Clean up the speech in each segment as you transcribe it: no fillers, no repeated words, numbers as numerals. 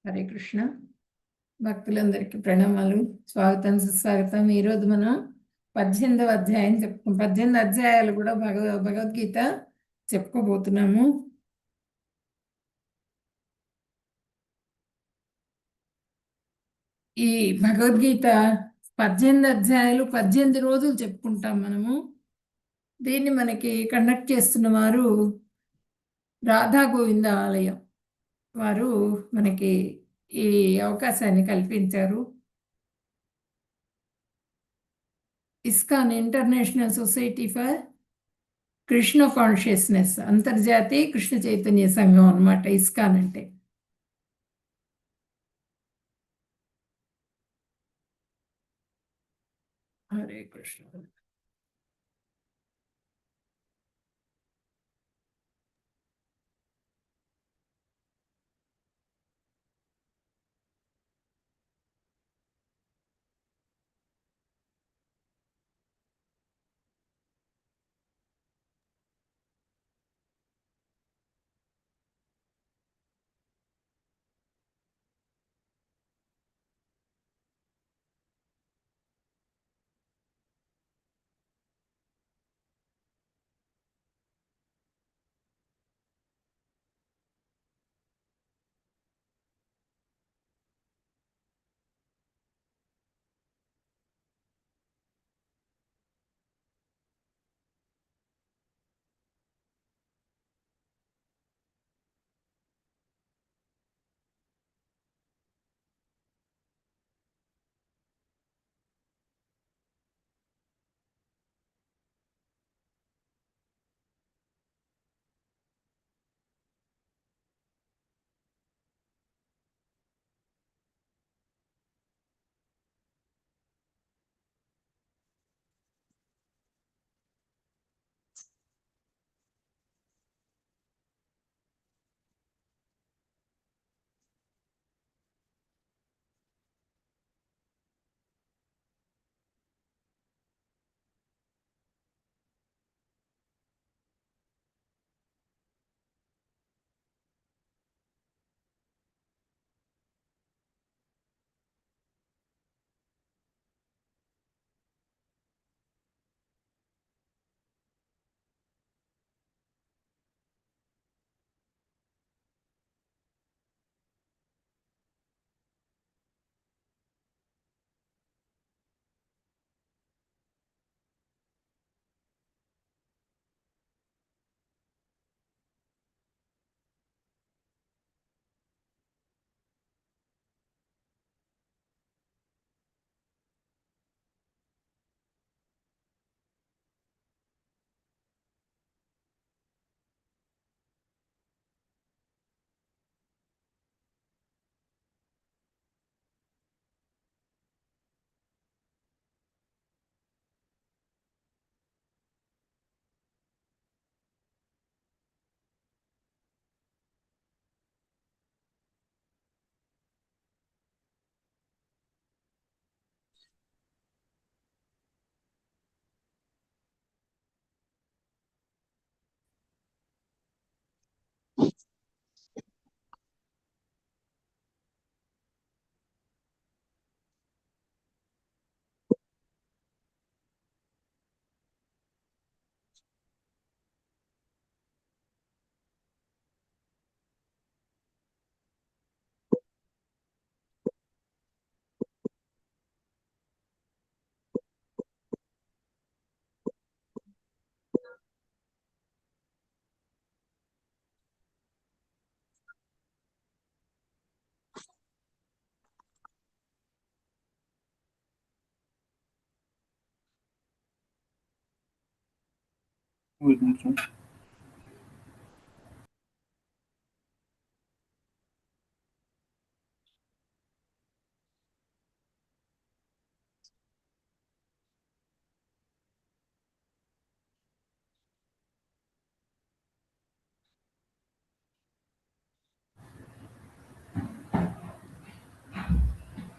హరే కృష్ణ. భక్తులందరికీ ప్రణామాలు. స్వాగతం, సుస్వాగతం. ఈరోజు మనం 18వ అధ్యాయం 18 అధ్యాయాలు కూడా భగవద్గీత చెప్పుకోబోతున్నాము. ఈ భగవద్గీత 18 అధ్యాయాలు 18 రోజులు చెప్పుకుంటాం మనము. దీన్ని మనకి కండక్ట్ చేస్తున్న వారు రాధా గోవింద ఆలయం వారు మనకి ఈ అవకాశాన్ని కల్పించారు. ISKCON international society for Krishna consciousness, అంతర్జాతీయ కృష్ణ చైతన్య సంఘం అన్నమాట ఇస్కాన్ అంటే. హరే కృష్ణ.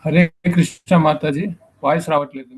హరే కృష్ణ మాతాజీ, వాయిస్ రావట్లేదు.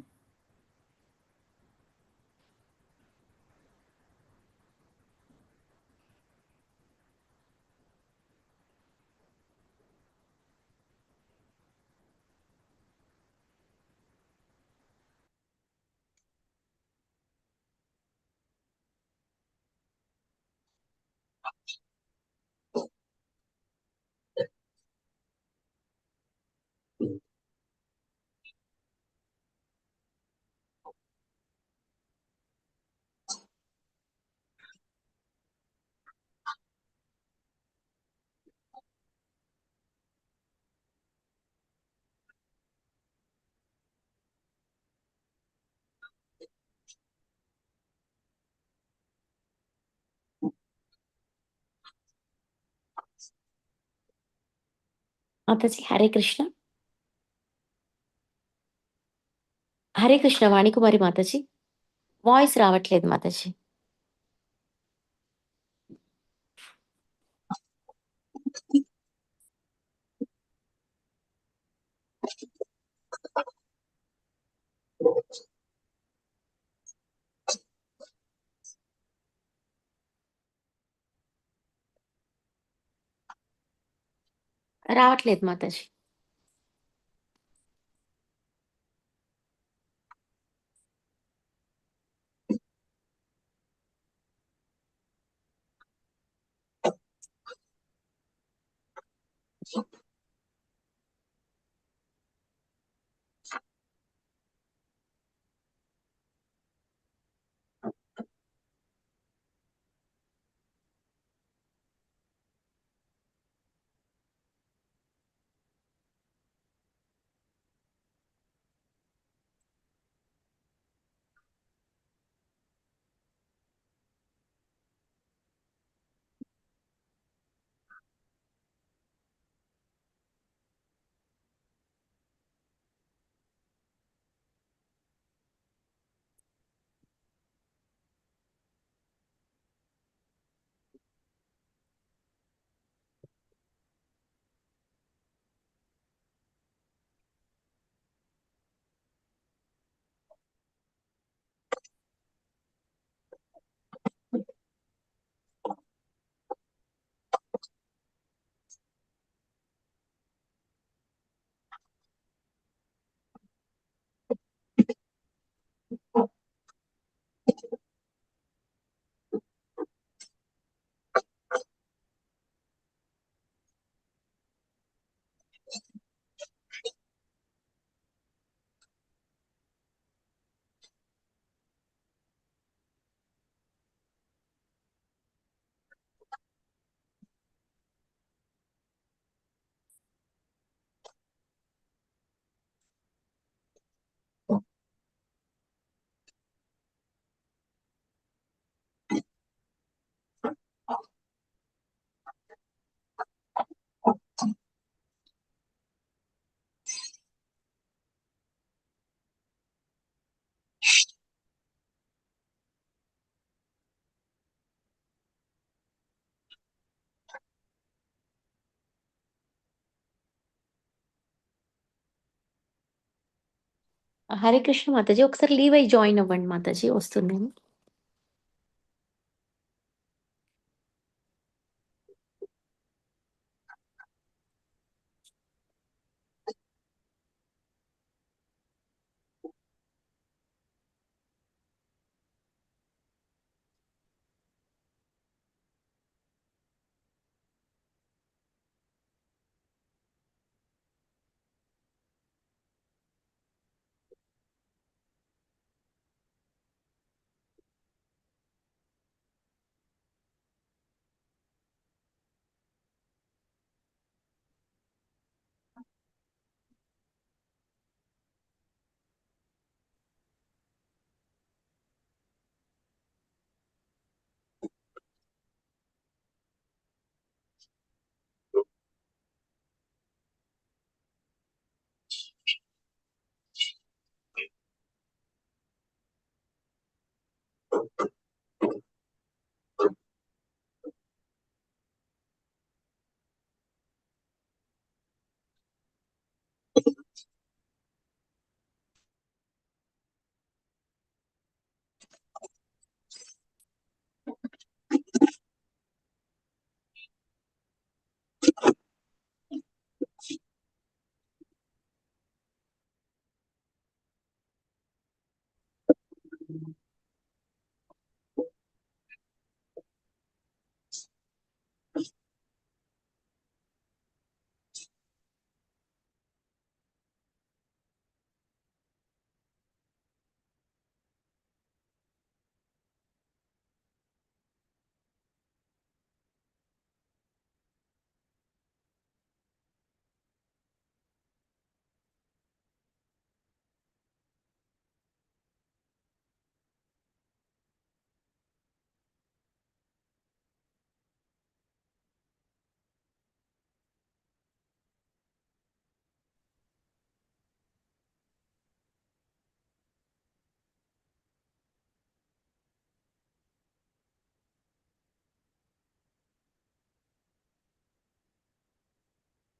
మాతాజీ హరే కృష్ణ. హరే కృష్ణ వాణికుమారి మాతాజీ. వాయిస్ రావట్లేదు మాతాజీ. రావట్లేదు మాతాజీ. హరే కృష్ణ మాతాజీ. ఒకసారి లీవ్ అయ్యి జాయిన్ అవ్వండి మాతాజీ. వస్తున్నాను.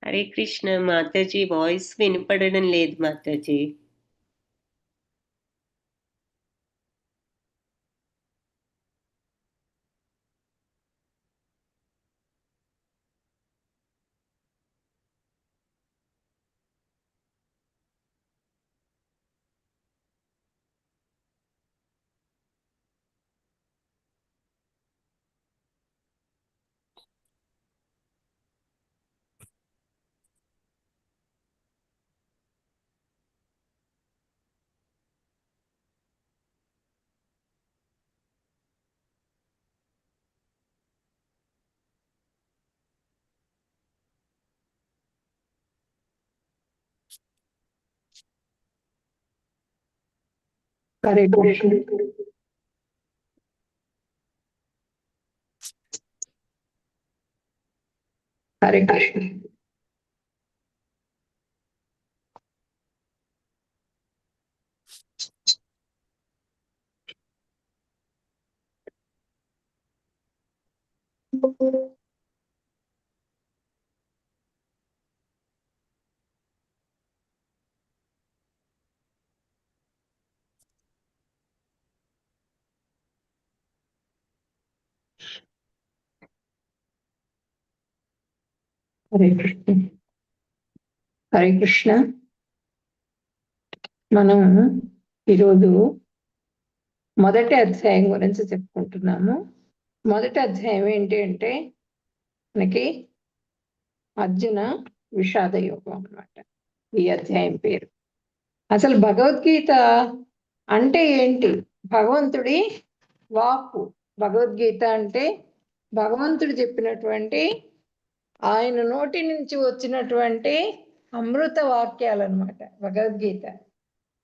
హరే కృష్ణ మాతాజీ, వాయిస్ వినపడడం లేదు మాతాజీ. హరే కృష్ణ. హరే కృష్ణ. హరే కృష్ణ. హరే కృష్ణ. మనం ఈరోజు మొదటి అధ్యాయం గురించి చెప్పుకుంటున్నాము. మొదటి అధ్యాయం ఏంటి అంటే మనకి అర్జున విషాద యోగం అన్నమాట ఈ అధ్యాయం పేరు. అసలు భగవద్గీత అంటే ఏంటి? భగవంతుడి వాక్కు. భగవద్గీత అంటే భగవంతుడు చెప్పినటువంటి, ఆయన నోటి నుంచి వచ్చినటువంటి అమృత వాక్యాలు అన్నమాట భగవద్గీత.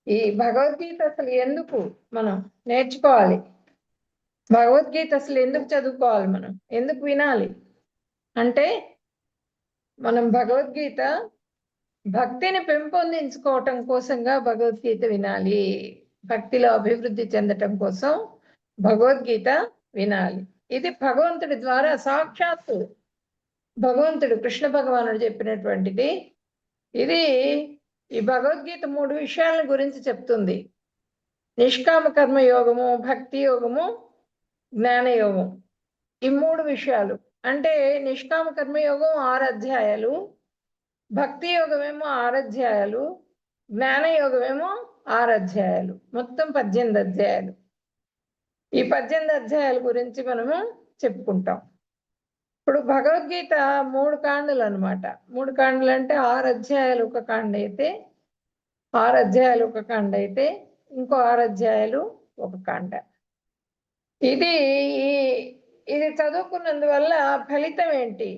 ఈ భగవద్గీత అసలు ఎందుకు మనం నేర్చుకోవాలి? భగవద్గీత అసలు ఎందుకు చదువుకోవాలి? మనం ఎందుకు వినాలి అంటే, మనం భగవద్గీత భక్తిని పెంపొందించుకోవటం కోసంగా భగవద్గీత వినాలి. భక్తిలో అభివృద్ధి చెందటం కోసం భగవద్గీత వినాలి. ఇది భగవంతుడి ద్వారా సాక్షాత్తు భగవంతుడు కృష్ణ భగవానుడు చెప్పినటువంటిది. ఇది ఈ భగవద్గీత 3 విషయాల గురించి చెప్తుంది. నిష్కామ కర్మ యోగము, భక్తి యోగము, జ్ఞాన యోగం. ఈ 3 విషయాలు అంటే నిష్కామ కర్మయోగం 6 అధ్యాయాలు, భక్తి యోగమేమో 6 అధ్యాయాలు, జ్ఞాన యోగమేమో 6 అధ్యాయాలు, మొత్తం 18 అధ్యాయాలు. ఈ 18 అధ్యాయాల గురించి మనము చెప్పుకుంటాం. ఇప్పుడు భగవద్గీత 3 కాండలు అన్నమాట. 3 కాండలు అంటే 6 అధ్యాయాలు ఒక కాండ అయితే, 6 అధ్యాయాలు ఒక కాండ అయితే, ఇంకో 6 అధ్యాయాలు ఒక కాండ. ఇది చదువుకున్నందువల్ల ఫలితం ఏంటి?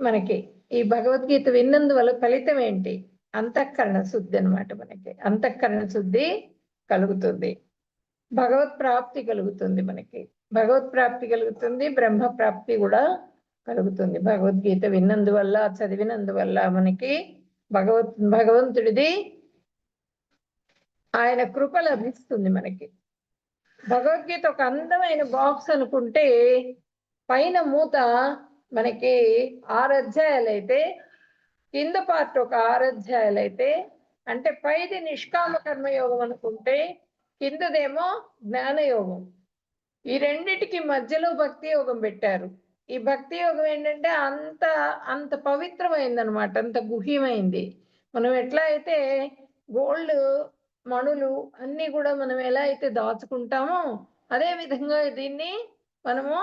మనకి ఈ భగవద్గీత విన్నందువల్ల ఫలితం ఏంటి? అంతఃకరణ శుద్ధి అన్నమాట. మనకి అంతఃకరణ శుద్ధి కలుగుతుంది, భగవత్ ప్రాప్తి కలుగుతుంది. మనకి భగవత్ ప్రాప్తి కలుగుతుంది, బ్రహ్మ ప్రాప్తి కూడా కలుగుతుంది. భగవద్గీత విన్నందువల్ల, చదివినందువల్ల మనకి భగవంతుడిది ఆయన కృప లభిస్తుంది. మనకి భగవద్గీత ఒక అందమైన బాక్స్ అనుకుంటే, పైన మూత మనకి 6 అధ్యాయాలు అయితే, కింద పార్ట్ ఒక 6 అధ్యాయాలు అయితే, అంటే పైది నిష్కామ కర్మయోగం అనుకుంటే, కిందదేమో జ్ఞానయోగం. ఈ రెండిటికి మధ్యలో భక్తి యోగం పెట్టారు. ఈ భక్తి యోగం ఏంటంటే అంత పవిత్రమైంది అనమాట, అంత గుహ్యమైంది. మనం ఎట్లా అయితే గోల్డ్ మణులు అన్ని కూడా మనం ఎలా అయితే దాచుకుంటామో, అదే విధంగా దీన్ని మనము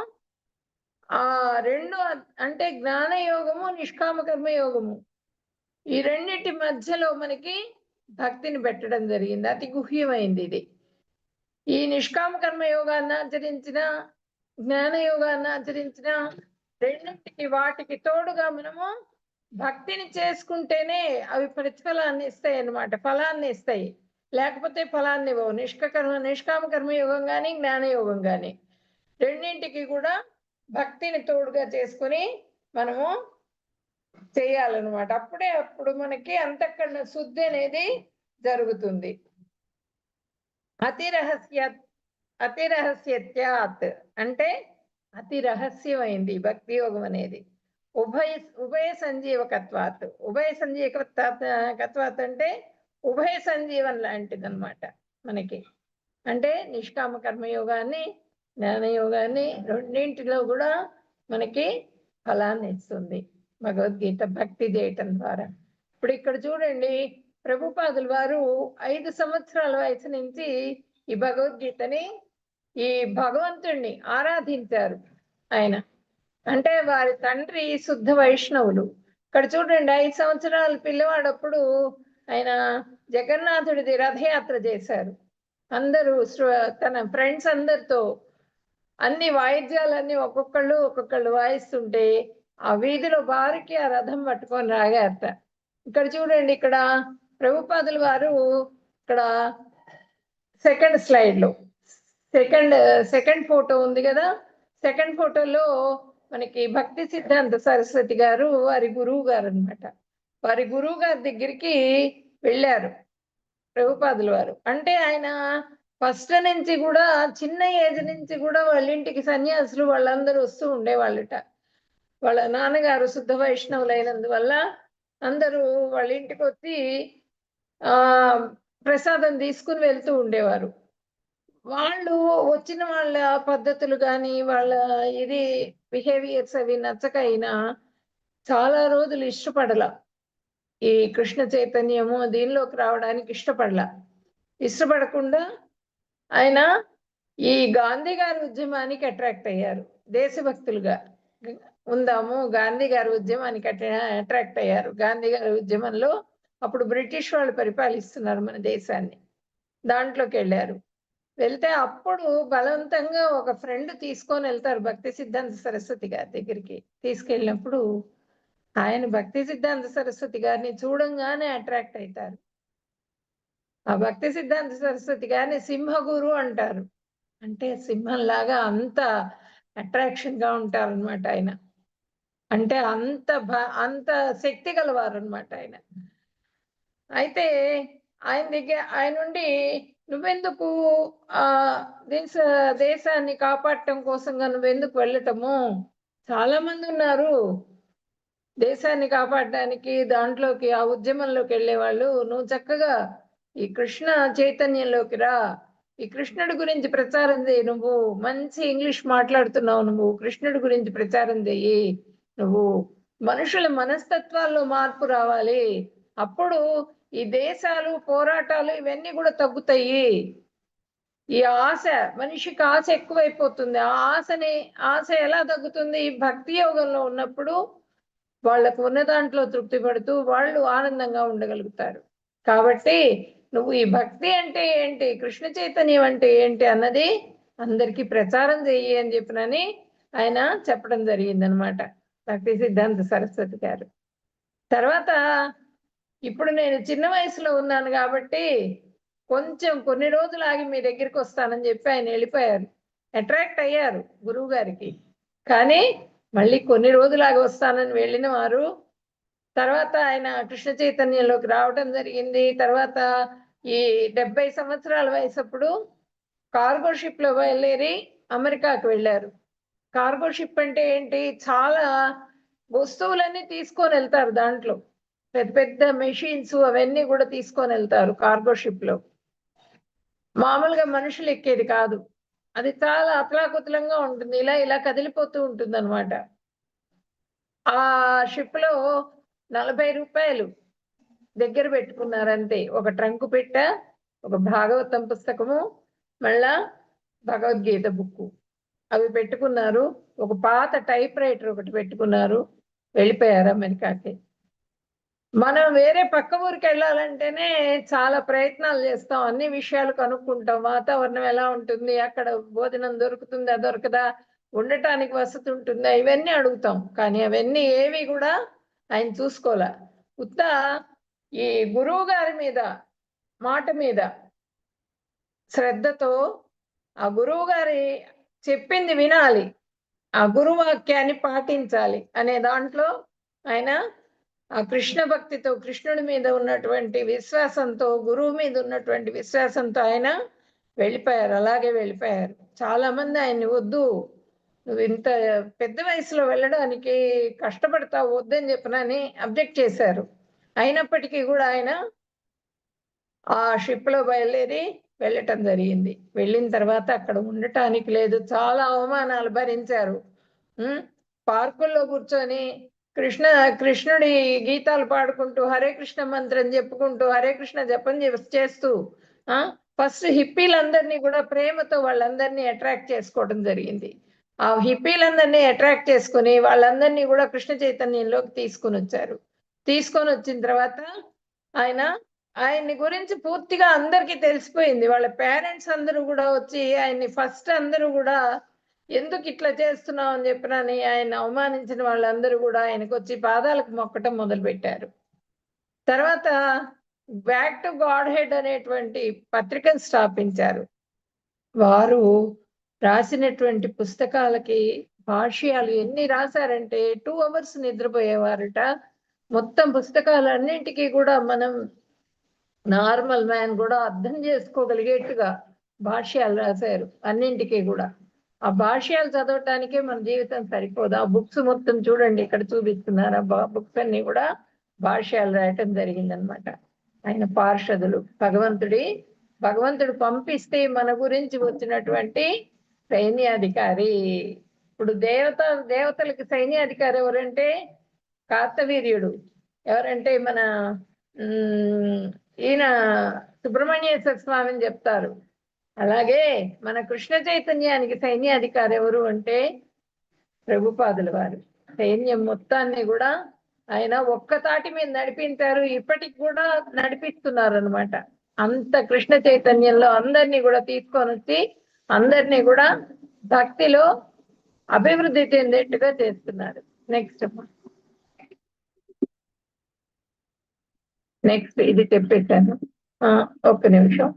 ఆ 2 అంటే జ్ఞాన యోగము, నిష్కామ కర్మ యోగము, ఈ రెండింటి మధ్యలో మనకి భక్తిని పెట్టడం జరిగింది. అతి గుహ్యమైంది ఇది. ఈ నిష్కామ కర్మ యోగాన్ని ఆచరించిన, జ్ఞాన యోగాన్ని ఆచరించిన, రెండింటికి వాటికి తోడుగా మనము భక్తిని చేసుకుంటేనే అవి ప్రతిఫలాన్ని ఇస్తాయి అన్నమాట, ఫలాన్ని ఇస్తాయి. లేకపోతే ఫలాన్ని ఇవ్వవు. నిష్కామ కర్మ యోగం కానీ, జ్ఞాన యోగం కానీ రెండింటికి కూడా భక్తిని తోడుగా చేసుకుని మనము చేయాలన్నమాట. అప్పుడు మనకి అంతఃకరణ శుద్ధి అనేది జరుగుతుంది. అతి రహస్యత్యాత్ అంటే అతి రహస్యమైంది భక్తి యోగం అనేది. ఉభయ సంజీవకత్వాత్. ఉభయ సంజీవకత్వాత్ అంటే ఉభయ సంజీవన్ లాంటిది అనమాట మనకి. అంటే నిష్కామ కర్మయోగాన్ని, జ్ఞానయోగాన్ని రెండింటిలో కూడా మనకి ఫలాన్ని ఇస్తుంది భగవద్గీత భక్తి చేయటం ద్వారా. ఇప్పుడు ఇక్కడ చూడండి, ప్రభుపాదుల వారు 5 సంవత్సరాల వయసు నుంచి ఈ భగవద్గీతని, ఈ భగవంతుణ్ణి ఆరాధించారు ఆయన. అంటే వారి తండ్రి శుద్ధ వైష్ణవులు. ఇక్కడ చూడండి, 5 సంవత్సరాల పిల్లవాడప్పుడు ఆయన జగన్నాథుడిది రథయాత్ర చేశారు. అందరూ తన ఫ్రెండ్స్ అందరితో అన్ని వాయిద్యాలన్నీ ఒక్కొక్కళ్ళు వాయిస్తుంటే ఆ వీధిలో బారికి ఆ రథం పట్టుకొని రాగారట. ఇక్కడ చూడండి, ఇక్కడ ప్రభుపాదుల వారు ఇక్కడ సెకండ్ స్లైడ్ లో సెకండ్ ఫోటో ఉంది కదా. సెకండ్ ఫోటోలో మనకి భక్తి సిద్ధాంత సరస్వతి గారు వారి గురువు గారు అనమాట. వారి గురువు గారి దగ్గరికి వెళ్ళారు ప్రభుపాదుల వారు. అంటే ఆయన ఫస్ట్ నుంచి కూడా చిన్న ఏజ్ నుంచి కూడా వాళ్ళ ఇంటికి సన్యాసులు వాళ్ళందరూ వస్తూ ఉండేవాళ్ళట. వాళ్ళ నాన్నగారు శుద్ధ వైష్ణవులు అయినందువల్ల అందరూ వాళ్ళ ఇంటికి వచ్చి ప్రసాదం తీసుకుని వెళ్తూ ఉండేవారు. వాళ్ళు వచ్చిన వాళ్ళ పద్ధతులు కానీ వాళ్ళ ఇది బిహేవియర్స్ అవి నచ్చక అయినా చాలా రోజులు ఇష్టపడలా. ఈ కృష్ణ చైతన్యము దీనిలోకి రావడానికి ఇష్టపడకుండా ఆయన ఈ గాంధీ గారి ఉద్యమానికి అట్రాక్ట్ అయ్యారు. దేశభక్తులుగా ఉందాము, గాంధీ గారి ఉద్యమానికి అట్రాక్ట్ అయ్యారు. గాంధీ గారి ఉద్యమంలో అప్పుడు బ్రిటిష్ వాళ్ళు పరిపాలిస్తున్నారు మన దేశాన్ని, దాంట్లోకి వెళ్ళారు. వెళ్తే అప్పుడు బలవంతంగా ఒక ఫ్రెండ్ తీసుకొని వెళ్తారు భక్తి సిద్ధాంత సరస్వతి గారి దగ్గరికి. తీసుకెళ్ళినప్పుడు ఆయన భక్తి సిద్ధాంత సరస్వతి గారిని చూడంగానే అట్రాక్ట్ అవుతారు. ఆ భక్తి సిద్ధాంత సరస్వతి గారిని సింహగురు అంటారు. అంటే సింహంలాగా అంత అట్రాక్షన్ గా ఉంటారు అనమాట ఆయన. అంటే అంత శక్తి గలవారు అనమాట ఆయన. అయితే ఆయన నుండి నువ్వెందుకు దేశాన్ని కాపాడటం కోసంగా నువ్వెందుకు వెళ్ళటము, చాలా మంది ఉన్నారు దేశాన్ని కాపాడడానికి, దాంట్లోకి ఆ ఉద్యమంలోకి వెళ్ళేవాళ్ళు. నువ్వు చక్కగా ఈ కృష్ణ చైతన్యంలోకి రా, ఈ కృష్ణుడి గురించి ప్రచారం చేయి. నువ్వు మంచి ఇంగ్లీష్ మాట్లాడుతున్నావు, నువ్వు కృష్ణుడి గురించి ప్రచారం చెయ్యి. నువ్వు మనుషుల మనస్తత్వాల్లో మార్పు రావాలి. అప్పుడు ఈ దేశాలు పోరాటాలు ఇవన్నీ కూడా తగ్గుతాయి. ఈ ఆశ, మనిషికి ఆశ ఎక్కువైపోతుంది. ఆ ఆశ ఎలా తగ్గుతుంది? భక్తి యోగంలో ఉన్నప్పుడు వాళ్ళకు ఉన్న దాంట్లో తృప్తి పడుతూ వాళ్ళు ఆనందంగా ఉండగలుగుతారు. కాబట్టి నువ్వు ఈ భక్తి అంటే ఏంటి, కృష్ణ చైతన్యం అంటే ఏంటి అన్నది అందరికీ ప్రచారం చెయ్యి అని చెప్పినని ఆయన చెప్పడం జరిగిందనమాట భక్తి సిద్ధాంత సరస్వతి గారు. తర్వాత ఇప్పుడు నేను చిన్న వయసులో ఉన్నాను కాబట్టి కొన్ని రోజులు ఆగి మీ దగ్గరికి వస్తానని చెప్పి ఆయన వెళ్ళిపోయారు. అట్రాక్ట్ అయ్యారు గురువు గారికి, కానీ మళ్ళీ కొన్ని రోజులాగా వస్తానని వెళ్ళిన వారు తర్వాత ఆయన కృష్ణ చైతన్యంలోకి రావడం జరిగింది. తర్వాత ఈ 70 సంవత్సరాల వయసప్పుడు కార్గో షిప్ లో బయలుదేరి అమెరికాకు వెళ్ళారు. కార్గో షిప్ అంటే ఏంటి, చాలా వస్తువులన్నీ తీసుకొని వెళ్తారు. దాంట్లో పెద్ద పెద్ద మెషిన్స్ అవన్నీ కూడా తీసుకొని వెళ్తారు కార్గో షిప్ లో. మామూలుగా మనుషులు ఎక్కేది కాదు, అది చాలా అతలాకుతలంగా ఉంటుంది, ఇలా కదిలిపోతూ ఉంటుంది అనమాట. ఆ షిప్ లో 40 రూపాయలు దగ్గర పెట్టుకున్నారంతే. ఒక ట్రంకు పెట్ట, ఒక భాగవతం పుస్తకము, మళ్ళా భగవద్గీత బుక్కు అవి పెట్టుకున్నారు. ఒక పాత టైప్ రైటర్ ఒకటి పెట్టుకున్నారు, వెళ్ళిపోయారు అమెరికాకి. మనం వేరే పక్క ఊరికి వెళ్ళాలంటేనే చాలా ప్రయత్నాలు చేస్తాం, అన్ని విషయాలు కనుక్కుంటాం. వాతావరణం ఎలా ఉంటుంది, అక్కడ భోజనం దొరుకుతుందా దొరకదా, ఉండటానికి వసతి ఉంటుందా, ఇవన్నీ అడుగుతాం. కానీ అవన్నీ ఏవి కూడా ఆయన చూసుకోలే. ఈ గురువు గారి మీద మాట మీద శ్రద్ధతో ఆ గురువు గారి చెప్పింది వినాలి, ఆ గురువాక్యాన్ని పాటించాలి అనే దాంట్లో ఆయన ఆ కృష్ణ భక్తితో, కృష్ణుడి మీద ఉన్నటువంటి విశ్వాసంతో, గురువు మీద ఉన్నటువంటి విశ్వాసంతో ఆయన వెళ్ళిపోయారు. అలాగే వెళ్ళిపోయారు. చాలా మంది ఆయన్ని వద్దు, నువ్వు ఇంత పెద్ద వయసులో వెళ్ళడానికి కష్టపడతావు వద్దని చెప్పనని అబ్జెక్ట్ చేశారు. అయినప్పటికీ కూడా ఆయన ఆ షిప్ లో బయలుదేరి వెళ్ళటం జరిగింది. వెళ్ళిన తర్వాత అక్కడ ఉండటానికి లేదు, చాలా అవమానాలు భరించారు. పార్కుల్లో కూర్చొని కృష్ణుడి గీతాలు పాడుకుంటూ హరే కృష్ణ మంత్రం చెప్పుకుంటూ హరే కృష్ణ జపం చేస్తూ ఫస్ట్ హిప్పీలందరినీ కూడా ప్రేమతో వాళ్ళందరినీ అట్రాక్ట్ చేసుకోవడం జరిగింది. ఆ హిప్పీలందరినీ అట్రాక్ట్ చేసుకుని వాళ్ళందరినీ కూడా కృష్ణ చైతన్యంలోకి తీసుకొని వచ్చారు. తీసుకొని వచ్చిన తర్వాత ఆయన్ని గురించి పూర్తిగా అందరికీ తెలిసిపోయింది. వాళ్ళ పేరెంట్స్ అందరూ కూడా వచ్చి ఆయన్ని ఫస్ట్ అందరూ కూడా ఎందుకు ఇట్లా చేస్తున్నావు అని చెప్పినని ఆయన అవమానించిన వాళ్ళందరూ కూడా ఆయనకు వచ్చి పాదాలకు మొక్కటం మొదలుపెట్టారు. తర్వాత బ్యాక్ టు గాడ్ హెడ్ అనేటువంటి పత్రికను స్థాపించారు. వారు రాసినటువంటి పుస్తకాలకి భాష్యాలు ఎన్ని రాశారంటే 2 hours నిద్రపోయేవారట. మొత్తం పుస్తకాలన్నింటికీ కూడా మనం నార్మల్ మ్యాన్ కూడా అర్థం చేసుకోగలిగేట్టుగా భాష్యాలు రాశారు అన్నింటికీ కూడా. ఆ భాష్యాలు చదవటానికే మన జీవితం సరిపోదు. ఆ బుక్స్ మొత్తం చూడండి, ఇక్కడ చూపిస్తున్నారు. ఆ బుక్స్ అన్ని కూడా భాష్యాలు రాయటం జరిగిందనమాట. ఆయన పార్షదులు, భగవంతుడు పంపిస్తే మన గురించి వచ్చినటువంటి సైన్యాధికారి. ఇప్పుడు దేవతలకి సైన్యాధికారి ఎవరంటే కార్తవీర్యుడు. ఎవరంటే మన ఈయన సుబ్రహ్మణ్యేశ్వర స్వామిని చెప్తారు. అలాగే మన కృష్ణ చైతన్యానికి సైన్యాధికారి ఎవరు అంటే ప్రభుపాదుల వారు. సైన్యం మొత్తాన్ని కూడా ఆయన ఒక్క తాటి మీద నడిపించారు, ఇప్పటికి కూడా నడిపిస్తున్నారు అనమాట. అంత కృష్ణ చైతన్యంలో అందరినీ కూడా తీసుకొని వచ్చి అందరినీ కూడా భక్తిలో అభివృద్ధి చెందేట్టుగా చేస్తున్నారు. నెక్స్ట్ ఇది చెప్పేశాను. ఒక్క నిమిషం.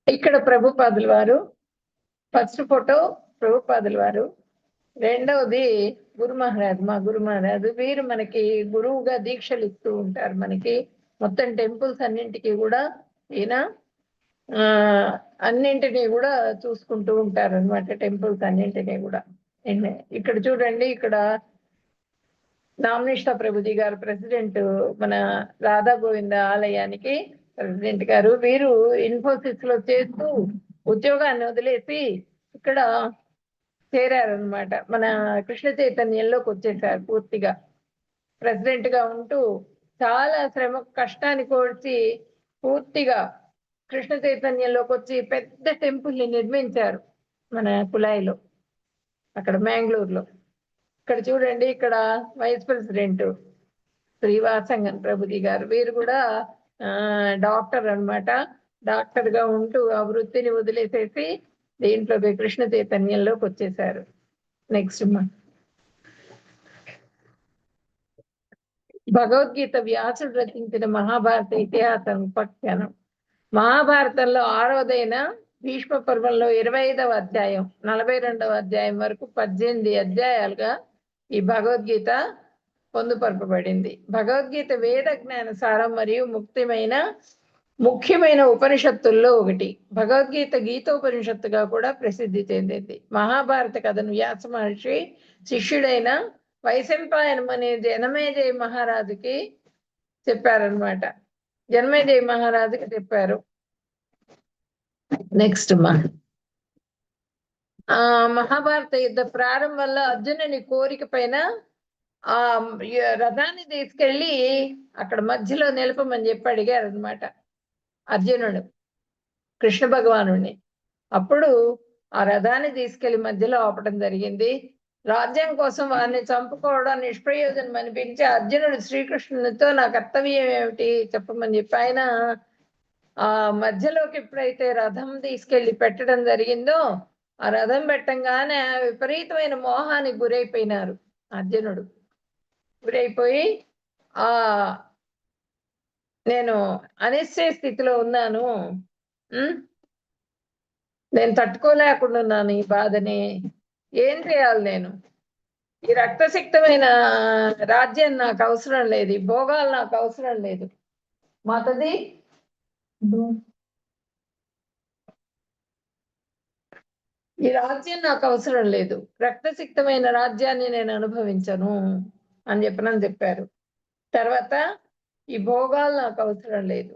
ఇక్కడ ప్రభుపాదుల వారు, ఫస్ట్ ఫోటో ప్రభుపాదుల వారు, రెండవది గురు మహారాజ్, మా గురు మహారాజ్. వీరు మనకి గురువుగా దీక్షలు ఇస్తూ ఉంటారు. మనకి మొత్తం టెంపుల్స్ అన్నింటికి కూడా ఈయన అన్నింటినీ కూడా చూసుకుంటూ ఉంటారు అనమాట. టెంపుల్స్ అన్నింటినీ కూడా. ఇక్కడ చూడండి, ఇక్కడ నామనిష్ఠ ప్రభుజీ గారు ప్రెసిడెంట్, మన రాధా గోవింద ఆలయానికి ప్రెసిడెంట్ గారు. వీరు ఇన్ఫోసిస్ లో చేస్తూ ఉద్యోగాన్ని వదిలేసి ఇక్కడ చేరారనమాట. మన కృష్ణ చైతన్యంలోకి వచ్చేసారు. పూర్తిగా ప్రెసిడెంట్ గా ఉంటూ చాలా కష్టాన్ని కోర్చి పూర్తిగా కృష్ణ చైతన్యంలోకి వచ్చి పెద్ద టెంపుల్ ని నిర్మించారు మన కులాయిలో, అక్కడ మ్యాంగ్లూరులో. ఇక్కడ చూడండి, ఇక్కడ వైస్ ప్రెసిడెంట్ శ్రీవాసంగన్ ప్రభుజీ గారు. వీరు కూడా డాక్టర్ అనమాట. డాక్టర్ గా ఉంటూ ఆ వృత్తిని వదిలేసేసి దీంట్లో కృష్ణ చైతన్యంలోకి వచ్చేసారు. నెక్స్ట్ భగవద్గీత వ్యాసుడు రచించిన మహాభారత ఇతిహాసం ఉపాఖ్యానం. మహాభారతంలో 6వదైన భీష్మ పర్వంలో 25వ అధ్యాయం 42వ అధ్యాయం వరకు 18 అధ్యాయాలుగా ఈ భగవద్గీత పొందుపరపబడింది. భగవద్గీత వేద జ్ఞాన సారం మరియు ముఖ్యమైన ఉపనిషత్తుల్లో ఒకటి. భగవద్గీత గీతోపనిషత్తుగా కూడా ప్రసిద్ధి చెందింది. మహాభారత కథను వ్యాస మహర్షి శిష్యుడైన వైశంపాయనం అనే జనమేజయ మహారాజుకి చెప్పారనమాట. జనమేజయ మహారాజుకి చెప్పారు. నెక్స్ట్ మహాభారత యుద్ధ ప్రారంభంలో అర్జునుని కోరిక పైన ఆ రథాన్ని తీసుకెళ్లి అక్కడ మధ్యలో నిలపమని చెప్పి అడిగారు అనమాట అర్జునుడు కృష్ణ భగవానుడిని. అప్పుడు ఆ రథాన్ని తీసుకెళ్లి మధ్యలో ఆపడం జరిగింది. రాజ్యం కోసం వారిని చంపుకోవడం నిష్ప్రయోజనం అనిపించి అర్జునుడు శ్రీకృష్ణునితో నా కర్తవ్యం ఏమిటి చెప్పమని చెప్పి ఆయన ఆ మధ్యలోకి ఎప్పుడైతే రథం తీసుకెళ్లి పెట్టడం జరిగిందో, ఆ రథం పెట్టంగానే విపరీతమైన మోహానికి గురైపోయినారు. అర్జునుడు గురైపోయి నేను అనిశ్చయ స్థితిలో ఉన్నాను, నేను తట్టుకోలేకుండా ఉన్నాను ఈ బాధని, ఏం చేయాలి నేను? ఈ రక్తసిక్తమైన రాజ్యం నాకు అవసరం లేదు, ఈ భోగాలు నాకు అవసరం లేదు. మాతది ఈ రాజ్యం నాకు అవసరం లేదు, రక్తసిక్తమైన రాజ్యాన్ని నేను అనుభవించను అని చెప్పారు. తర్వాత ఈ భోగాలు నాకు అవసరం లేదు,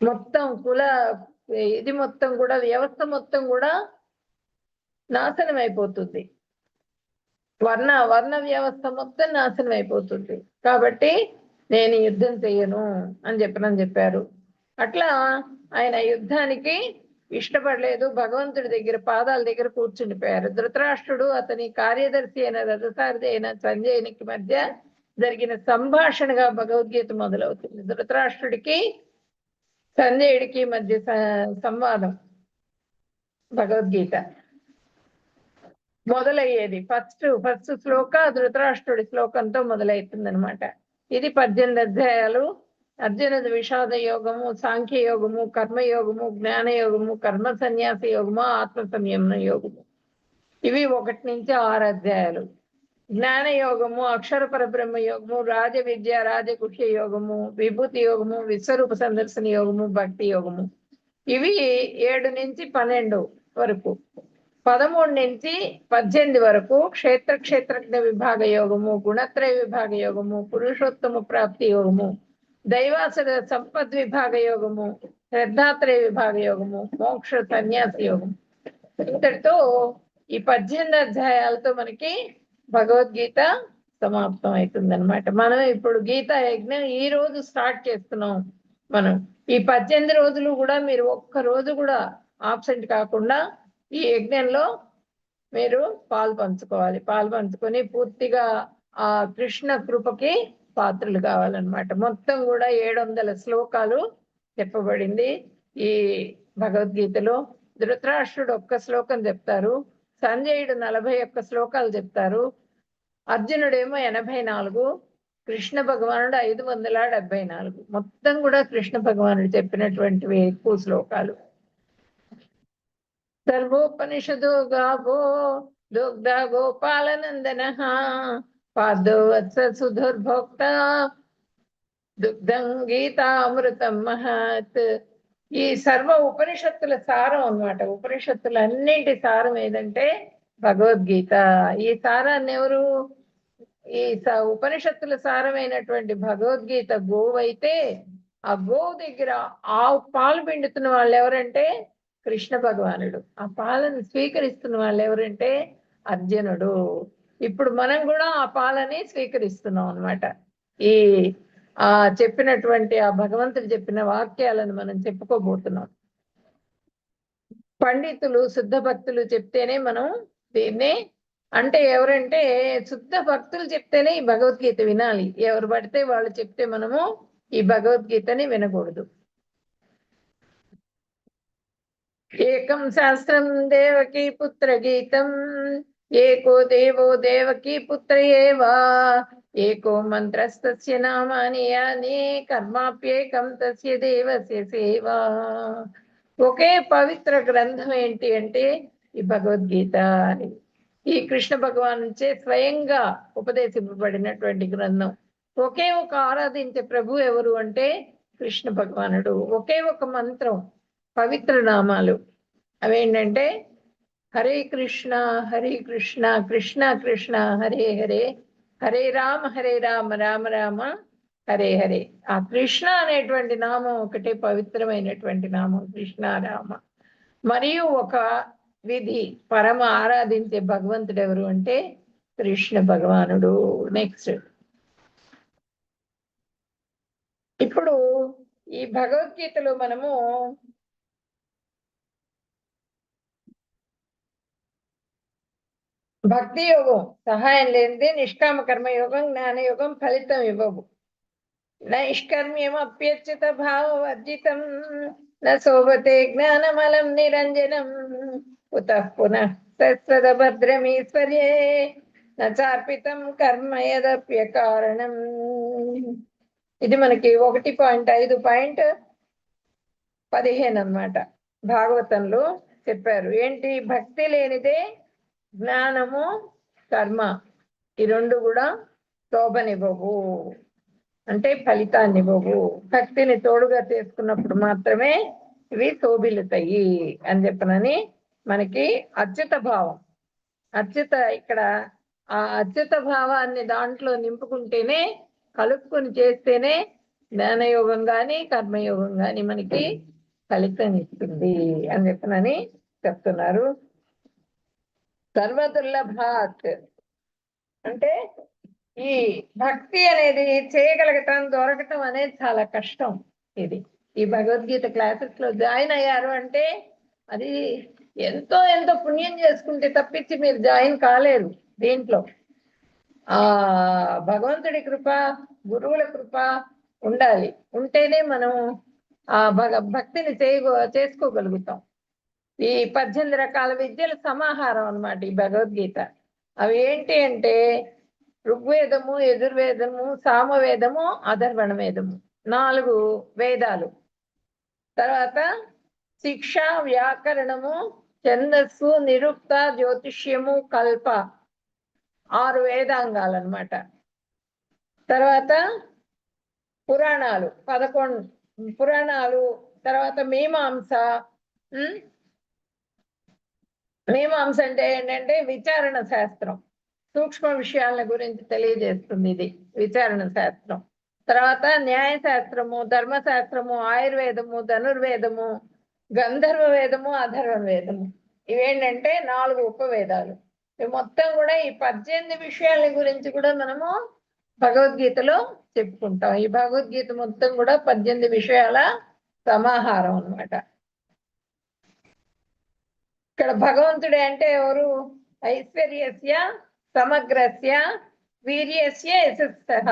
మొత్తం ఇది మొత్తం కూడా, వ్యవస్థ మొత్తం కూడా నాశనం అయిపోతుంది, వర్ణ వ్యవస్థ మొత్తం నాశనం అయిపోతుంది, కాబట్టి నేను యుద్ధం చెయ్యను అని చెప్పారు. అట్లా ఆయన యుద్ధానికి ఇష్టపడలేదు, భగవంతుడి దగ్గర పాదాల దగ్గర కూర్చుండిపోయారు. ధృతరాష్ట్రుడు అతని కార్యదర్శి అయిన రథసారథి అయిన సంజయునికి మధ్య జరిగిన సంభాషణగా భగవద్గీత మొదలవుతుంది. ధృతరాష్ట్రుడికి సంజయుడికి మధ్య సంవాదం భగవద్గీత మొదలయ్యేది. ఫస్ట్ శ్లోక ధృతరాష్ట్రుడి శ్లోకంతో మొదలవుతుంది అనమాట. ఇది 18 అధ్యాయాలు. అర్జునుడి విషాద యోగము, సాంఖ్య యోగము, కర్మయోగము, జ్ఞాన యోగము, కర్మ సన్యాస యోగము, ఆత్మ సంయమన యోగము, ఇవి 1 నుంచి 6 అధ్యాయాలు. జ్ఞాన యోగము, అక్షర పరబ్రహ్మ యోగము, రాజ విద్య, రాజగుహ్య యోగము, విభూతి యోగము, విశ్వరూప సందర్శన యోగము, భక్తి యోగము, ఇవి 7 నుంచి 12 వరకు. 13 నుంచి 18 వరకు క్షేత్రజ్ఞ విభాగ యోగము, గుణత్రయ విభాగ యోగము, పురుషోత్తమ ప్రాప్తి యోగము, దైవాసుర సంపద్ విభాగ యోగము, శ్రద్ధాత్రయ విభాగ యోగము, మోక్ష సన్యాస యోగము. ఇంతటితో ఈ 18 అధ్యాయాలతో మనకి భగవద్గీత సమాప్తం అవుతుంది అనమాట. మనం ఇప్పుడు గీతా యజ్ఞం ఈ రోజు స్టార్ట్ చేస్తున్నాం. మనం ఈ 18 రోజులు కూడా మీరు ఒక్క రోజు కూడా ఆబ్సెంట్ కాకుండా ఈ యజ్ఞంలో మీరు పాలు పంచుకొని పూర్తిగా ఆ కృష్ణ కృపకి పాత్రలు కావాలన్నమాట. మొత్తం కూడా 700 శ్లోకాలు చెప్పబడింది ఈ భగవద్గీతలో. ధృతరాష్ట్రుడు 1 శ్లోకం చెప్తారు, సంజయుడు 41 శ్లోకాలు చెప్తారు, అర్జునుడేమో 84, కృష్ణ భగవానుడు 574. మొత్తం కూడా కృష్ణ భగవానుడు చెప్పినటువంటివి ఎక్కువ శ్లోకాలు. సర్వోపనిషదో గావో దుగ్ధ గోపాలనందన పాదో వత్స సుధుర్భోక్త దుగ్ధం గీతామృతం మహత్. ఈ సర్వ ఉపనిషత్తుల సారం అన్నమాట. ఉపనిషత్తులన్నింటి సారం ఏదంటే భగవద్గీత. ఈ సారాన్ని ఎవరు, ఈ ఉపనిషత్తుల సారమైనటువంటి భగవద్గీత గోవైతే, ఆ గోవు దగ్గర ఆవు పాలు పిండుతున్న వాళ్ళు ఎవరంటే కృష్ణ భగవానుడు, ఆ పాలను స్వీకరిస్తున్న వాళ్ళు ఎవరంటే అర్జునుడు. ఇప్పుడు మనం కూడా ఆ పాలని స్వీకరిస్తున్నాం అన్నమాట. ఈ చెప్పినటువంటి ఆ భగవంతుడు చెప్పిన వాక్యాలను మనం చెప్పుకోబోతున్నాం. పండితులు శుద్ధ భక్తులు చెప్తేనే మనం దీన్ని, అంటే ఎవరంటే శుద్ధ భక్తులు చెప్తేనే ఈ భగవద్గీత వినాలి. ఎవరు పడితే వాళ్ళు చెప్తే మనము ఈ భగవద్గీతని వినకూడదు. ఏకం శాస్త్రం దేవకీ పుత్ర గీతం, ఏకో దేవో దేవకీ పుత్ర ఏవా, ఏకో మంత్రస్తస్య నామాని యాని కర్మాప్యేకం తస్య దేవస్య సేవా. ఒకే పవిత్ర గ్రంథం ఏంటి అంటే ఈ భగవద్గీత అని. ఈ కృష్ణ భగవానుచే స్వయంగా ఉపదేశింపబడినటువంటి గ్రంథం. ఒకే ఒక ఆరాధించే ప్రభు ఎవరు అంటే కృష్ణ భగవానుడు. ఒకే ఒక మంత్రం, పవిత్ర నామాలు అవేంటంటే హరే కృష్ణ కృష్ణ కృష్ణ హరే హరే, హరే రామ రామ రామ హరే హరే. ఆ కృష్ణ అనేటువంటి నామం ఒకటే పవిత్రమైనటువంటి నామం, కృష్ణ రామ. మరియు ఒక విధి, పరమ ఆరాధించే భగవంతుడు ఎవరు అంటే కృష్ణ భగవానుడు. నెక్స్ట్, ఇప్పుడు ఈ భగవద్గీతలో మనము భక్తి యోగం సహాయం లేనిదే నిష్కామ కర్మ యోగం, జ్ఞాన యోగం ఫలితం ఇవ్వవు. నైష్కర్మ్యం అప్యచ్యుత భావవర్జితం, నోభతే జ్ఞానమలం నిరంజనం, ఉతః పునః తత్సద భద్రమీశ్వర్యే నార్పితం కర్మ యదప్య కారణం. ఇది మనకి 1.5.15 అన్నమాట భాగవతంలో చెప్పారు. ఏంటి, భక్తి లేనిదే జ్ఞానము కర్మ ఈ రెండు కూడా శోభనివ్వవు, అంటే ఫలితాన్ని ఇవ్వవు. భక్తిని తోడుగా చేసుకున్నప్పుడు మాత్రమే ఇవి శోభిల్లుతాయి అని చెప్పనని మనకి అచ్యుత భావం. అచ్యుత ఇక్కడ ఆ అచ్యుత భావాన్ని దాంట్లో నింపుకుంటేనే, కలుపుకొని చేస్తేనే జ్ఞానయోగం కానీ కర్మయోగం కానీ మనకి ఫలితం ఇస్తుంది అని చెప్పనని చెప్తున్నారు. సర్వదుర్లభాత్ అంటే ఈ భక్తి అనేది చేయగలగటం, దొరకటం అనేది చాలా కష్టం. ఇది ఈ భగవద్గీత క్లాసెస్ లో జాయిన్ అయ్యారు అంటే అది ఎంతో ఎంతో పుణ్యం చేసుకుంటే తప్పించి మీరు జాయిన్ కాలేరు దీంట్లో. ఆ భగవంతుడి కృప, గురువుల కృప ఉండాలి. ఉంటేనే మనం ఆ భక్తిని చేసుకోగలుగుతాం. ఈ 18 రకాల విద్యల సమాహారం అన్నమాట ఈ భగవద్గీత. అవి ఏంటి అంటే ఋగ్వేదము, యజుర్వేదము, సామవేదము, అథర్వణ వేదము, 4 వేదాలు. తర్వాత శిక్ష, వ్యాకరణము, ఛందస్సు, నిరుక్త, జ్యోతిష్యము, కల్ప, 6 వేదాంగాలు అన్నమాట. తర్వాత పురాణాలు 11 పురాణాలు. తర్వాత మీమాంస. మీమాంస అంటే ఏంటంటే విచారణ శాస్త్రం, సూక్ష్మ విషయాల గురించి తెలియజేస్తుంది ఇది విచారణ శాస్త్రం. తర్వాత న్యాయశాస్త్రము, ధర్మశాస్త్రము, ఆయుర్వేదము, ధనుర్వేదము, గంధర్వ వేదము, అథర్వ వేదము. ఇవేంటంటే 4 ఉపవేదాలు. ఇవి మొత్తం కూడా ఈ 18 విషయాల గురించి కూడా మనము భగవద్గీతలో చెప్పుకుంటాం. ఈ భగవద్గీత మొత్తం కూడా 18 విషయాల సమాహారం అన్నమాట. ఇక్కడ భగవంతుడే అంటే ఎవరు? ఐశ్వర్యస్య సమగ్రస్య వీర్యస్య యశస్సః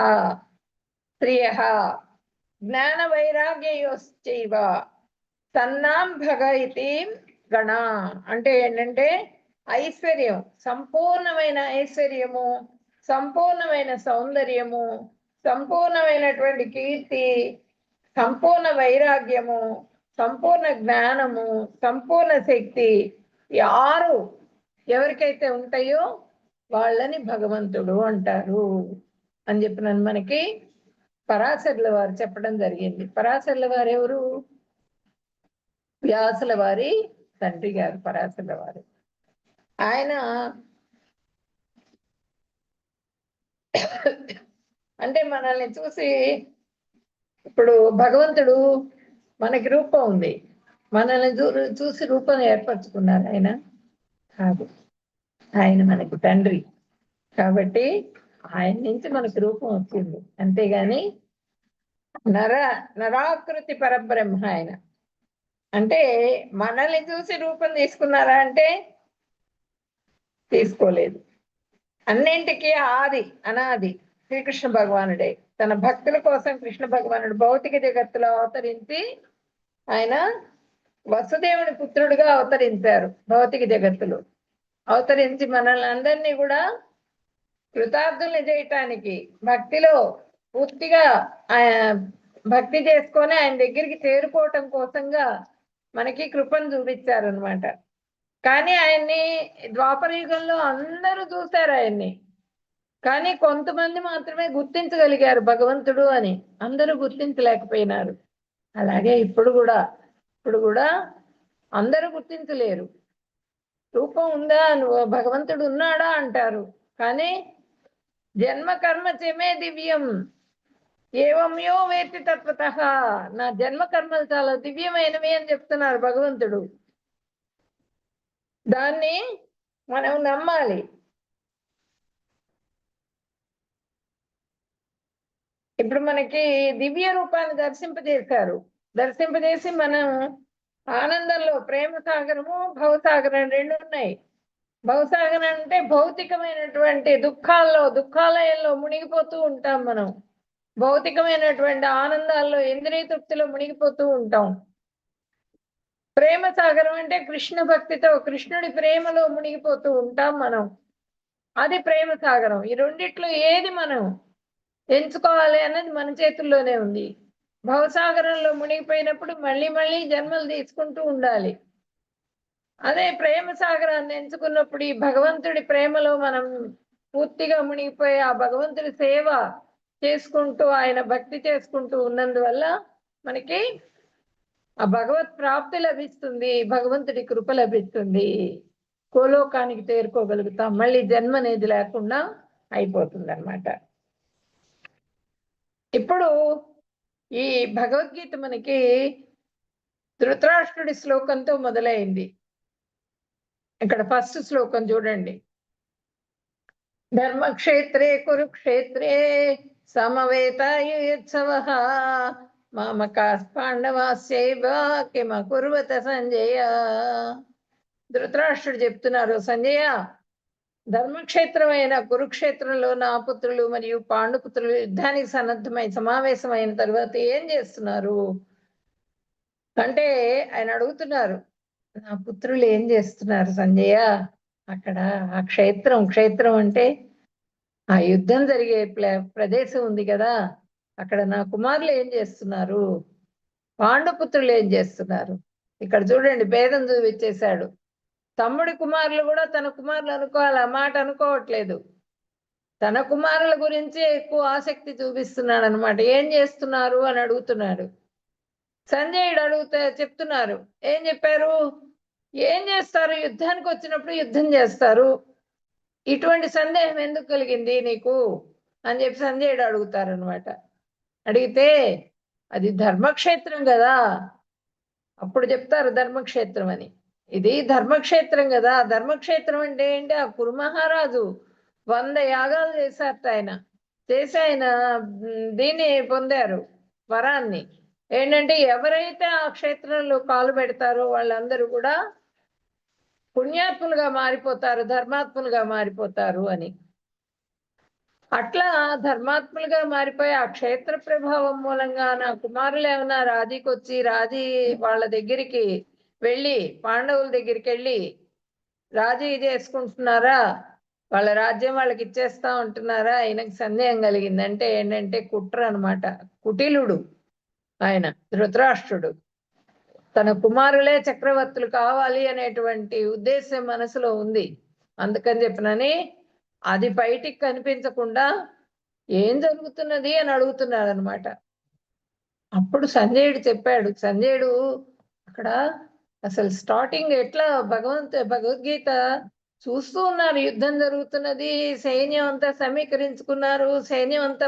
శ్రియః జ్ఞాన వైరాగ్యయోశ్చైవ సన్నాం భగ ఇతి గణ. అంటే ఏంటంటే ఐశ్వర్యం, సంపూర్ణమైన ఐశ్వర్యము, సంపూర్ణమైన సౌందర్యము, సంపూర్ణమైనటువంటి కీర్తి, సంపూర్ణ వైరాగ్యము, సంపూర్ణ జ్ఞానము, సంపూర్ణ శక్తి, ఈ 6 ఎవరికైతే ఉంటాయో వాళ్ళని భగవంతుడు అంటారు అని చెప్పినాను. మనకి పరాశరుల వారు చెప్పడం జరిగింది. పరాశరుల వారు ఎవరు? వ్యాసుల వారి తండ్రి గారు పరాశరుల వారు. ఆయన అంటే మనల్ని చూసి, ఇప్పుడు భగవంతుడు మనకి రూపం ఉంది, మనల్ని చూసి రూపం ఏర్పరచుకున్నారు ఆయన కాదు. ఆయన మనకి తండ్రి కాబట్టి ఆయన నుంచి మనకి రూపం వచ్చింది. అంతేగాని నరాకృతి పరబ్రహ్మ ఆయన. అంటే మనల్ని చూసి రూపం తీసుకున్నారా అంటే తీసుకోలేదు. అన్నింటికీ ఆది అనాది శ్రీకృష్ణ భగవానుడే. తన భక్తుల కోసం కృష్ణ భగవానుడు భౌతిక జగత్తులో అవతరించి ఆయన వసుదేవుని పుత్రుడిగా అవతరించారు. భౌతిక జగత్తులో అవతరించి మనల్ని అందరినీ కూడా కృతార్థుల్ని చేయటానికి, భక్తిలో పూర్తిగా భక్తి చేసుకొని ఆయన దగ్గరికి చేరుకోవటం కోసంగా మనకి కృపను చూపించారు అనమాట. కానీ ఆయన్ని ద్వాపర యుగంలో అందరూ చూశారు ఆయన్ని, కానీ కొంతమంది మాత్రమే గుర్తించగలిగారు భగవంతుడు అని. అందరూ గుర్తించలేకపోయినారు. అలాగే ఇప్పుడు కూడా అందరూ గుర్తించలేరు. రూపం ఉందా, నువ్వు భగవంతుడు ఉన్నాడా అంటారు, కానీ జన్మ కర్మ చెమే దివ్యం ఏవమ్యో వేత్తి తత్వతః. నా జన్మ కర్మలు చాలా దివ్యమైనవి అని చెప్తున్నారు భగవంతుడు. దాన్ని మనం నమ్మాలి. ఇప్పుడు మనకి దివ్య రూపాన్ని దర్శింపజేసి మనం ఆనందంలో, ప్రేమ సాగరము భవసాగరం 2 ఉన్నాయి. భవసాగరం అంటే భౌతికమైనటువంటి దుఃఖాలయంలో మునిగిపోతూ ఉంటాం మనం. భౌతికమైనటువంటి ఆనందాల్లో, ఇంద్రియ తృప్తిలో మునిగిపోతూ ఉంటాం. ప్రేమ సాగరం అంటే కృష్ణ భక్తితో, కృష్ణుడి ప్రేమలో మునిగిపోతూ ఉంటాం మనం. అది ప్రేమ సాగరం. ఈ రెండిట్లో ఏది మనం ఎంచుకోవాలి అన్నది మన చేతుల్లోనే ఉంది. భవసాగరంలో మునిగిపోయినప్పుడు మళ్ళీ మళ్ళీ జన్మలు తీసుకుంటూ ఉండాలి. అదే ప్రేమ సాగరాన్ని ఎంచుకున్నప్పుడు ఈ భగవంతుడి ప్రేమలో మనం పూర్తిగా మునిగిపోయి ఆ భగవంతుడి సేవ చేసుకుంటూ, ఆయన భక్తి చేసుకుంటూ ఉన్నందువల్ల మనకి ఆ భగవత్ ప్రాప్తి లభిస్తుంది, భగవంతుడి కృప లభిస్తుంది, గోలోకానికి చేరుకోగలుగుతాం, మళ్ళీ జన్మ అనేది లేకుండా అయిపోతుంది అన్నమాట. ఇప్పుడు ఈ భగవద్గీత మనకి ధృతరాష్ట్రుడి శ్లోకంతో మొదలైంది. ఇక్కడ ఫస్ట్ శ్లోకం చూడండి. ధర్మక్షేత్రే కురుక్షేత్రే సమవేతాయుత్సవః మామకాః పాండవాశ్చైవ కిమకుర్వత సంజయ. ధృతరాష్ట్రుడు చెప్తున్నారు, సంజయ, ధర్మక్షేత్రమైన కురుక్షేత్రంలో నా పుత్రులు మరియు పాండుపుత్రులు యుద్ధానికి సన్నద్ధమై సమావేశమైన తర్వాత ఏం చేస్తున్నారు అంటే ఆయన అడుగుతున్నారు, నా పుత్రులు ఏం చేస్తున్నారు సంజయ అక్కడ? ఆ క్షేత్రం అంటే ఆ యుద్ధం జరిగే ప్రదేశం ఉంది కదా, అక్కడ నా కుమారులు ఏం చేస్తున్నారు, పాండుపుత్రులు ఏం చేస్తున్నారు? ఇక్కడ చూడండి, భేదం చూపించేశాడు. తమ్ముడి కుమారులు కూడా తన కుమారులు అనుకోవాలి, ఆ మాట అనుకోవట్లేదు. తన కుమారుల గురించే ఎక్కువ ఆసక్తి చూపిస్తున్నాడు అనమాట. ఏం చేస్తున్నారు అని అడుగుతున్నాడు. సంజయుడు చెప్తున్నారు. ఏం చెప్పారు? ఏం చేస్తారు? యుద్ధానికి వచ్చినప్పుడు యుద్ధం చేస్తారు. ఇటువంటి సందేహం ఎందుకు కలిగింది నీకు అని చెప్పి సంజయుడు అడుగుతారనమాట. అడిగితే అది ధర్మక్షేత్రం కదా, అప్పుడు చెప్తారు ధర్మక్షేత్రం అని. ఇది ధర్మక్షేత్రం కదా. ధర్మక్షేత్రం అంటే ఏంటి? ఆ కురు మహారాజు 100 యాగాలు చేశారట. ఆయన దీన్ని పొందారు, వరాన్ని. ఏంటంటే ఎవరైతే ఆ క్షేత్రంలో కాలు పెడతారో వాళ్ళందరూ కూడా పుణ్యాత్ములుగా మారిపోతారు, ధర్మాత్ములుగా మారిపోతారు అని. అట్లా ధర్మాత్ములుగా మారిపోయి ఆ క్షేత్ర ప్రభావం మూలంగా నా కుమారులు ఏమన్నా రాజీకి వచ్చి రాజీ వాళ్ళ దగ్గరికి వెళ్ళి, పాండవుల దగ్గరికి వెళ్ళి రాజీ చేసుకుంటున్నారా, వాళ్ళ రాజ్యం వాళ్ళకి ఇచ్చేస్తా ఉంటున్నారా? ఆయనకు సందేహం కలిగింది. అంటే ఏంటంటే కుట్ర అనమాట. కుటిలుడు ఆయన ధృతరాష్ట్రుడు. తన కుమారులే చక్రవర్తులు కావాలి అనేటువంటి ఉద్దేశం మనసులో ఉంది. అందుకని చెప్పినని అది బయటికి కనిపించకుండా ఏం జరుగుతున్నది అని అడుగుతున్నాడు అనమాట. అప్పుడు సంజయుడు చెప్పాడు. సంజయుడు అక్కడ అసలు స్టార్టింగ్ ఎట్లా భగవద్గీత చూస్తూ ఉన్నారు. యుద్ధం జరుగుతున్నది, సైన్యం అంతా సమీకరించుకున్నారు, సైన్యం అంతా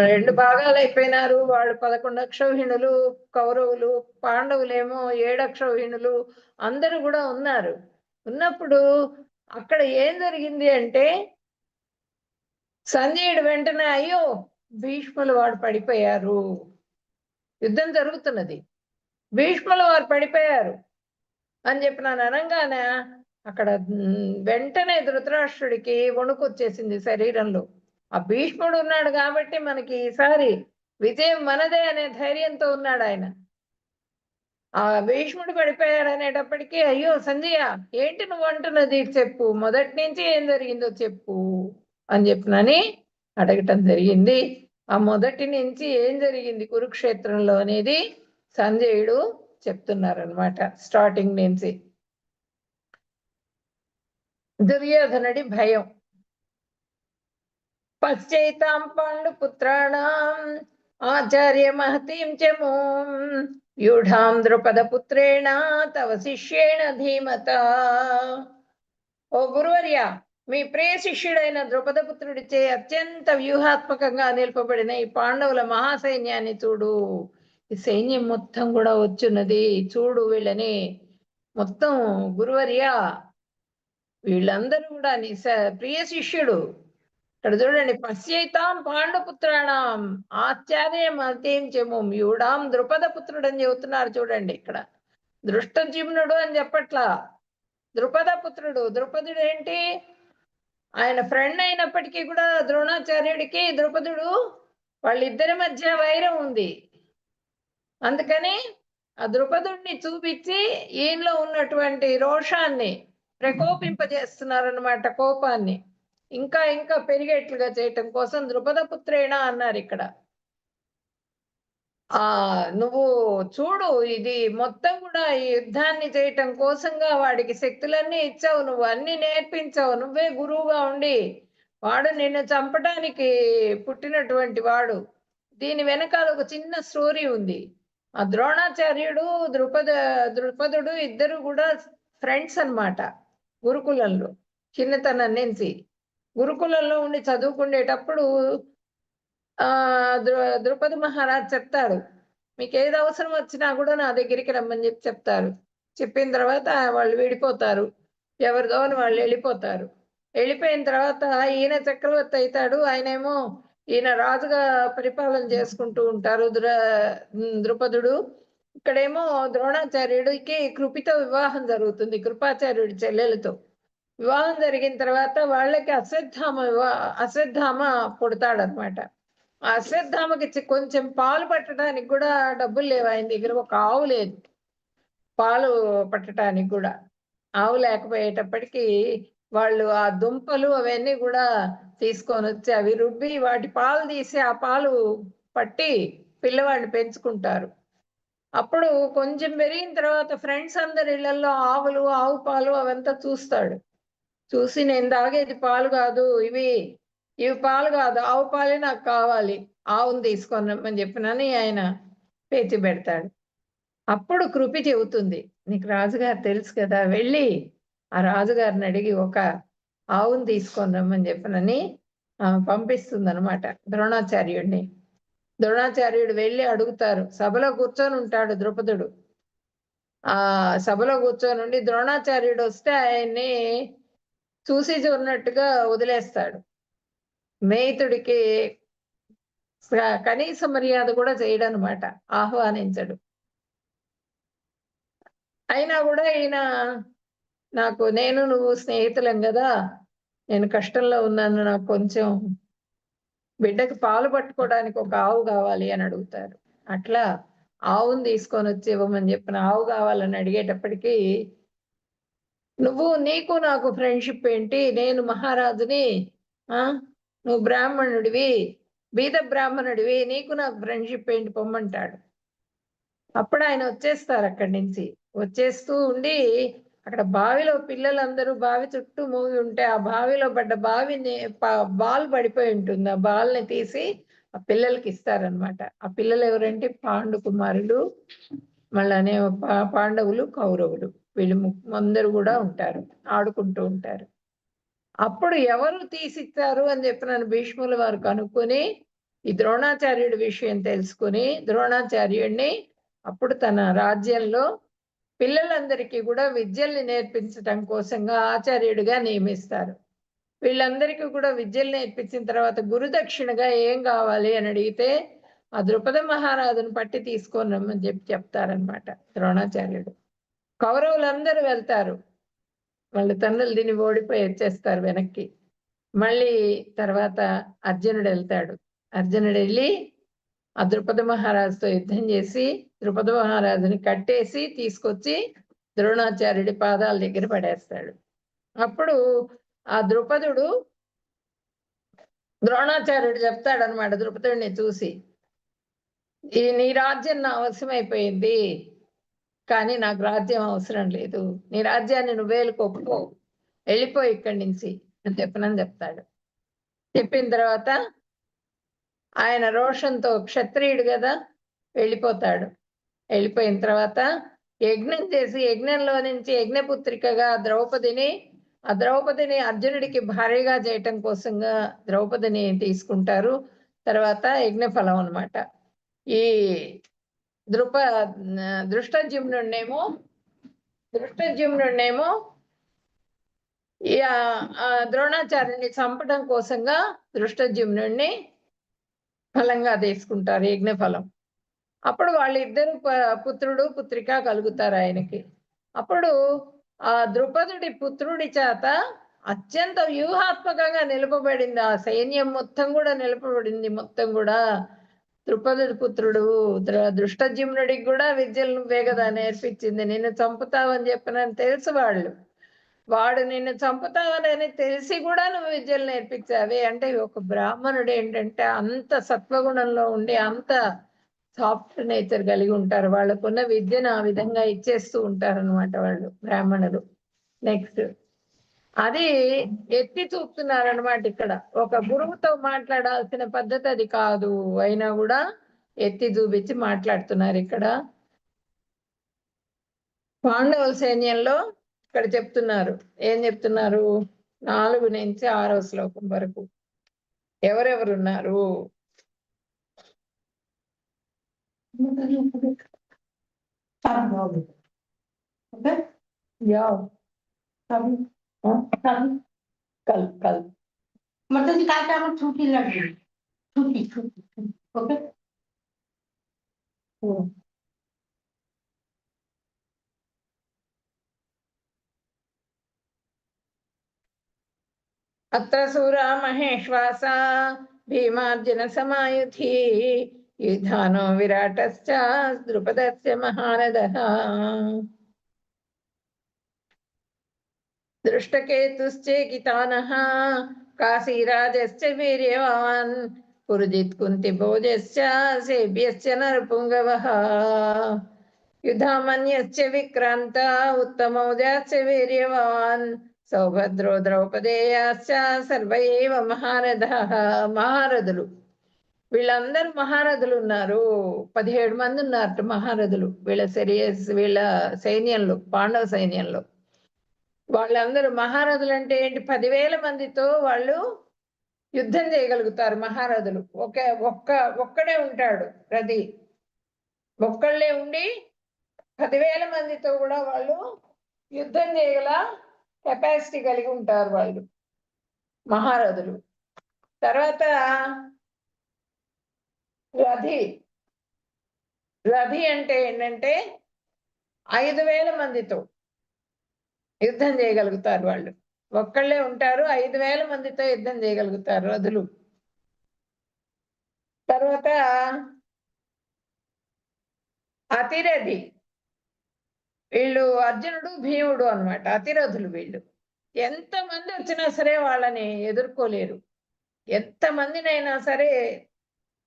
2 భాగాలు అయిపోయినారు. వాళ్ళు 11 అక్షౌహిణులు కౌరవులు, పాండవులేమో 7 అక్షౌహిణులు, అందరూ కూడా ఉన్నారు. ఉన్నప్పుడు అక్కడ ఏం జరిగింది అంటే సంజయుడు వెంటనే అయ్యో భీష్ములు వాడు పడిపోయారు, యుద్ధం జరుగుతున్నది, భీష్ములు వారు పడిపోయారు అని చెప్పినాను అనగానే అక్కడ వెంటనే ధృతరాష్ట్రుడికి వణుకొచ్చేసింది శరీరంలో. ఆ భీష్ముడు ఉన్నాడు కాబట్టి మనకి ఈసారి విజయం మనదే అనే ధైర్యంతో ఉన్నాడు ఆయన. ఆ భీష్ముడు పడిపోయాడు అనేటప్పటికీ అయ్యో సంజయ ఏంటి నువ్వు అంటున్నది చెప్పు, మొదటి నుంచి ఏం జరిగిందో చెప్పు అని చెప్పినని అడగటం జరిగింది. ఆ మొదటి నుంచి ఏం జరిగింది కురుక్షేత్రంలో అనేది సంజయుడు చెప్తున్నారనమాట. స్టార్టింగ్ నుంచి దుర్యోధనుడి భయం. పశ్చైతాం పాండుపుత్రాణం ఆచార్య మహతీం చమూం వ్యూఢాం ద్రుపద పుత్రేణ తవ శిష్యేణ ధీమత. ఓ గురువర్య, మీ ప్రియ శిష్యుడైన ద్రుపదపుత్రుడిచే అత్యంత వ్యూహాత్మకంగా నిలుపబడిన ఈ పాండవుల మహాసైన్యాన్ని చూడు. ఈ సైన్యం మొత్తం కూడా వచ్చున్నది చూడు వీళ్ళని మొత్తం. గురువర్య, వీళ్ళందరూ కూడా నీ ప్రియ శిష్యుడు. ఇక్కడ చూడండి, పశ్యైతాం పాండుపుత్రాణం ఆచార్యం అత్యంచము వ్యూఢాం ద్రుపద పుత్రుడు అని చెబుతున్నారు. చూడండి, ఇక్కడ దృష్టజిమ్నుడు అని చెప్పట్లా, ద్రుపద పుత్రుడు. ద్రుపదుడు ఏంటి? ఆయన ఫ్రెండ్ అయినప్పటికీ కూడా ద్రోణాచార్యుడికి ద్రుపదుడు వాళ్ళిద్దరి మధ్య వైరం ఉంది. అందుకని ఆ ద్రుపదుడిని చూపించి ఈయనలో ఉన్నటువంటి రోషాన్ని ప్రకోపింపజేస్తున్నారన్నమాట, కోపాన్ని ఇంకా ఇంకా పెరిగేట్లుగా చేయటం కోసం ద్రుపద పుత్రేణ అన్నారు ఇక్కడ. నువ్వు చూడు, ఇది మొత్తం కూడా ఈ యుద్ధాన్ని చేయటం కోసంగా వాడికి శక్తులన్నీ ఇచ్చావు, నువ్వు అన్ని నేర్పించావు, నువ్వే గురువుగా ఉండి వాడు నిన్ను చంపడానికి పుట్టినటువంటి వాడు. దీని వెనకాల ఒక చిన్న స్టోరీ ఉంది. ఆ ద్రోణాచార్యుడు ద్రుపదుడు ఇద్దరు కూడా ఫ్రెండ్స్ అన్నమాట. గురుకులంలో చిన్నతనం నుంచి గురుకులంలో ఉండి చదువుకునేటప్పుడు ఆ ద్రుపద మహారాజ్ చెప్తాడు, మీకు ఏది అవసరం వచ్చినా కూడా నా దగ్గరికి రమ్మని చెప్తారు. చెప్పిన తర్వాత వాళ్ళు విడిపోతారు, ఎవరిదో అని వాళ్ళు వెళ్ళిపోతారు. వెళ్ళిపోయిన తర్వాత ఈయన చక్రవర్తి అవుతాడు, ఆయనేమో ఈయన రాజుగా పరిపాలన చేసుకుంటూ ఉంటారు ద్రుపదుడు. ఇక్కడేమో ద్రోణాచార్యుడికి కృపితో వివాహం జరుగుతుంది, కృపాచార్యుడి చెల్లెలతో వివాహం జరిగిన తర్వాత వాళ్ళకి అశ్వత్థామ పుడతాడనమాట. ఆ అశ్వత్థామకి కొంచెం పాలు పట్టడానికి కూడా డబ్బులు లేవు ఆయన దగ్గర, ఒక ఆవు లేదు పాలు పట్టడానికి కూడా. ఆవు లేకపోయేటప్పటికీ వాళ్ళు ఆ దుంపలు అవన్నీ కూడా తీసుకొని వచ్చి అవి రుబ్బి వాటి పాలు తీసి ఆ పాలు పట్టి పిల్లవాడిని పెంచుకుంటారు. అప్పుడు కొంచెం పెరిగిన తర్వాత ఫ్రెండ్స్ అందరి ఇళ్లలో ఆవులు, ఆవు పాలు అవంతా చూస్తాడు. చూసి నేను తాగేది పాలు కాదు, ఇవి పాలు కాదు, ఆవు పాలే నాకు కావాలి, ఆవును తీసుకొని రమ్మని చెప్పినని ఆయన పేచి పెడతాడు. అప్పుడు కృపి చెబుతుంది, నీకు రాజుగారు తెలుసు కదా, వెళ్ళి ఆ రాజుగారిని అడిగి ఒక ఆవును తీసుకొని రమ్మని చెప్పినని పంపిస్తుంది అనమాట ద్రోణాచార్యుడిని. ద్రోణాచార్యుడు వెళ్ళి అడుగుతారు, సభలో కూర్చొని ఉంటాడు ద్రుపదుడు. ఆ సభలో కూర్చొని ఉండి ద్రోణాచార్యుడు వస్తే ఆయన్ని చూసి చూన్నట్టుగా వదిలేస్తాడు. మేతుడికి కనీస మర్యాద కూడా చేయడం అనమాట, ఆహ్వానించడు. అయినా కూడా ఈయన నేను నువ్వు స్నేహితులం కదా, నేను కష్టంలో ఉన్నాను, నాకు కొంచెం బిడ్డకు పాలు పట్టుకోవడానికి ఒక ఆవు కావాలి అని అడుగుతారు. అట్లా ఆవును తీసుకొని వచ్చి ఇవ్వమని చెప్పిన ఆవు కావాలని అడిగేటప్పటికీ, నీకు నాకు ఫ్రెండ్షిప్ ఏంటి, నేను మహారాజుని, నువ్వు బ్రాహ్మణుడివి, బీద బ్రాహ్మణుడివి, నీకు నాకు ఫ్రెండ్షిప్ ఏంటి, పొమ్మంటాడు. అప్పుడు ఆయన వచ్చేస్తారు అక్కడి నుంచి. వచ్చేస్తూ ఉండి అక్కడ బావిలో పిల్లలందరూ బావి చుట్టూ మూగి ఉంటే ఆ బావిలో పడ్డ బాల్ పడిపోయి ఉంటుంది. ఆ బాల్ని తీసి ఆ పిల్లలకి ఇస్తారనమాట. ఆ పిల్లలు ఎవరంటే పాండు కుమారులు, మళ్ళీ పాండవులు, కౌరవులు, వీళ్ళు అందరూ కూడా ఉంటారు, ఆడుకుంటూ ఉంటారు. అప్పుడు ఎవరు తీసిచ్చారు అని చెప్పి నన్ను భీష్ముల వారు కనుక్కొని ఈ ద్రోణాచార్యుడి విషయం తెలుసుకుని ద్రోణాచార్యుడిని అప్పుడు తన రాజ్యంలో పిల్లలందరికీ కూడా విద్యల్ని నేర్పించడం కోసంగా ఆచార్యుడిగా నియమిస్తారు. వీళ్ళందరికీ కూడా విద్యలు నేర్పించిన తర్వాత గురుదక్షిణగా ఏం కావాలి అని అడిగితే ఆ ద్రుపద మహారాజును పట్టి తీసుకొని రమ్మని చెప్తారనమాట ద్రోణాచార్యుడు. కౌరవులందరూ వెళ్తారు, వాళ్ళు తన్నులు తిని ఓడిపోయి వచ్చేస్తారు వెనక్కి. మళ్ళీ తర్వాత అర్జునుడు వెళ్తాడు. అర్జునుడు వెళ్ళి ఆ ద్రుపద మహారాజుతో యుద్ధం చేసి ద్రుపద మహారాజుని కట్టేసి తీసుకొచ్చి ద్రోణాచార్యుడి పాదాల దగ్గర పడేస్తాడు. అప్పుడు ఆ ద్రోణాచార్యుడు చెప్తాడనమాట ద్రుపదుడిని చూసి, నీ రాజ్యం నా అవసరమైపోయింది, కానీ నాకు రాజ్యం అవసరం లేదు, నీ రాజ్యాన్ని నువ్వేలుకోపో, వెళ్ళిపో ఇక్కడి నుంచి అని చెప్తాడు. చెప్పిన తర్వాత ఆయన రోషంతో, క్షత్రియుడు కదా, వెళ్ళిపోతాడు. వెళ్ళిపోయిన తర్వాత యజ్ఞం చేసి యజ్ఞంలో నుంచి యజ్ఞపుత్రికగా ఆ ద్రౌపదిని అర్జునుడికి భార్యగా చేయటం కోసంగా ద్రౌపదిని తీసుకుంటారు. తర్వాత యజ్ఞఫలం అనమాట. ఈ దృష్టజ్యుమ్నుడినేమో ఈ ద్రోణాచార్యుని చంపడం కోసంగా దృష్టజ్యుమ్నుడిని ఫలంగా తీసుకుంటారు, యజ్ఞఫలం. అప్పుడు వాళ్ళిద్దరు పుత్రుడు పుత్రిక కలుగుతారు ఆయనకి. అప్పుడు ఆ ద్రుపదుడి పుత్రుడి చేత అత్యంత వ్యూహాత్మకంగా నిలపబడింది ఆ సైన్యం మొత్తం కూడా, నిలపబడింది మొత్తం కూడా. ద్రుపదుడి పుత్రుడు దృష్టజ్యుమ్నుడికి కూడా విద్యలు నువ్వే కదా నేర్పించింది, నిన్ను చంపుతావని చెప్పినని తెలుసు వాడు నిన్ను చంపుతావని తెలిసి కూడా నువ్వు విద్యలు నేర్పించావే అంటే, ఒక బ్రాహ్మణుడు ఏంటంటే అంత సత్వగుణంలో ఉండి అంత సాఫ్ట్ నేచర్ కలిగి ఉంటారు. వాళ్ళకున్న విద్యను ఆ విధంగా ఇచ్చేస్తూ ఉంటారు అనమాట వాళ్ళు బ్రాహ్మణులు. నెక్స్ట్ అది ఎత్తి చూపుతున్నారు అనమాట ఇక్కడ. ఒక గురువుతో మాట్లాడాల్సిన పద్ధతి అది కాదు, అయినా కూడా ఎత్తి చూపించి మాట్లాడుతున్నారు ఇక్కడ. పాండవుల సైన్యంలో ఇక్కడ చెప్తున్నారు, ఏం చెప్తున్నారు? 4 నుంచి 6వ శ్లోకం వరకు ఎవరెవరున్నారు? कल कल मतलब कि काल टाइम छुट्टी लग गई, छुट्टी ओके। अत्र सूरा महेश्वासा भीमार्जुन समायुधि युधानो विराटश्च द्रुपदस्य महारथः दृष्टकेतुश्चेकितानः काशीराजश्च वीर्यवान् पुरुजित् कुन्तिभोजश्च सेव्यश्च नरपुङ्गवः युधामन्यश्च विक्रान्त उत्तमौजाश्च वीर्यवान् सौभद्रो द्रौपदेयाश्च सर्व एव महारथः మహారథులు. వీళ్ళందరూ మహారథులు ఉన్నారు. 17 మంది ఉన్నారు మహారథులు వీళ్ళ సైన్యంలో, పాండవ సైన్యంలో. వాళ్ళందరూ మహారథులు అంటే ఏంటి? 10,000 మందితో వాళ్ళు యుద్ధం చేయగలుగుతారు మహారథులు. ఒక్కడే ఉంటాడు రథి, ఒక్కళ్ళే ఉండి 10,000 మందితో కూడా వాళ్ళు యుద్ధం చేయగల కెపాసిటీ కలిగి ఉంటారు వాళ్ళు మహారథులు. తర్వాత రథి అంటే ఏంటంటే 5,000 మందితో యుద్ధం చేయగలుగుతారు వాళ్ళు. ఒక్కళ్ళే ఉంటారు, 5,000 మందితో యుద్ధం చేయగలుగుతారు రథులు. తర్వాత అతిరథి, వీళ్ళు అర్జునుడు భీముడు అన్నమాట. అతిరథులు వీళ్ళు. ఎంతమంది వచ్చినా సరే వాళ్ళని ఎదుర్కోలేరు, ఎంతమందినైనా సరే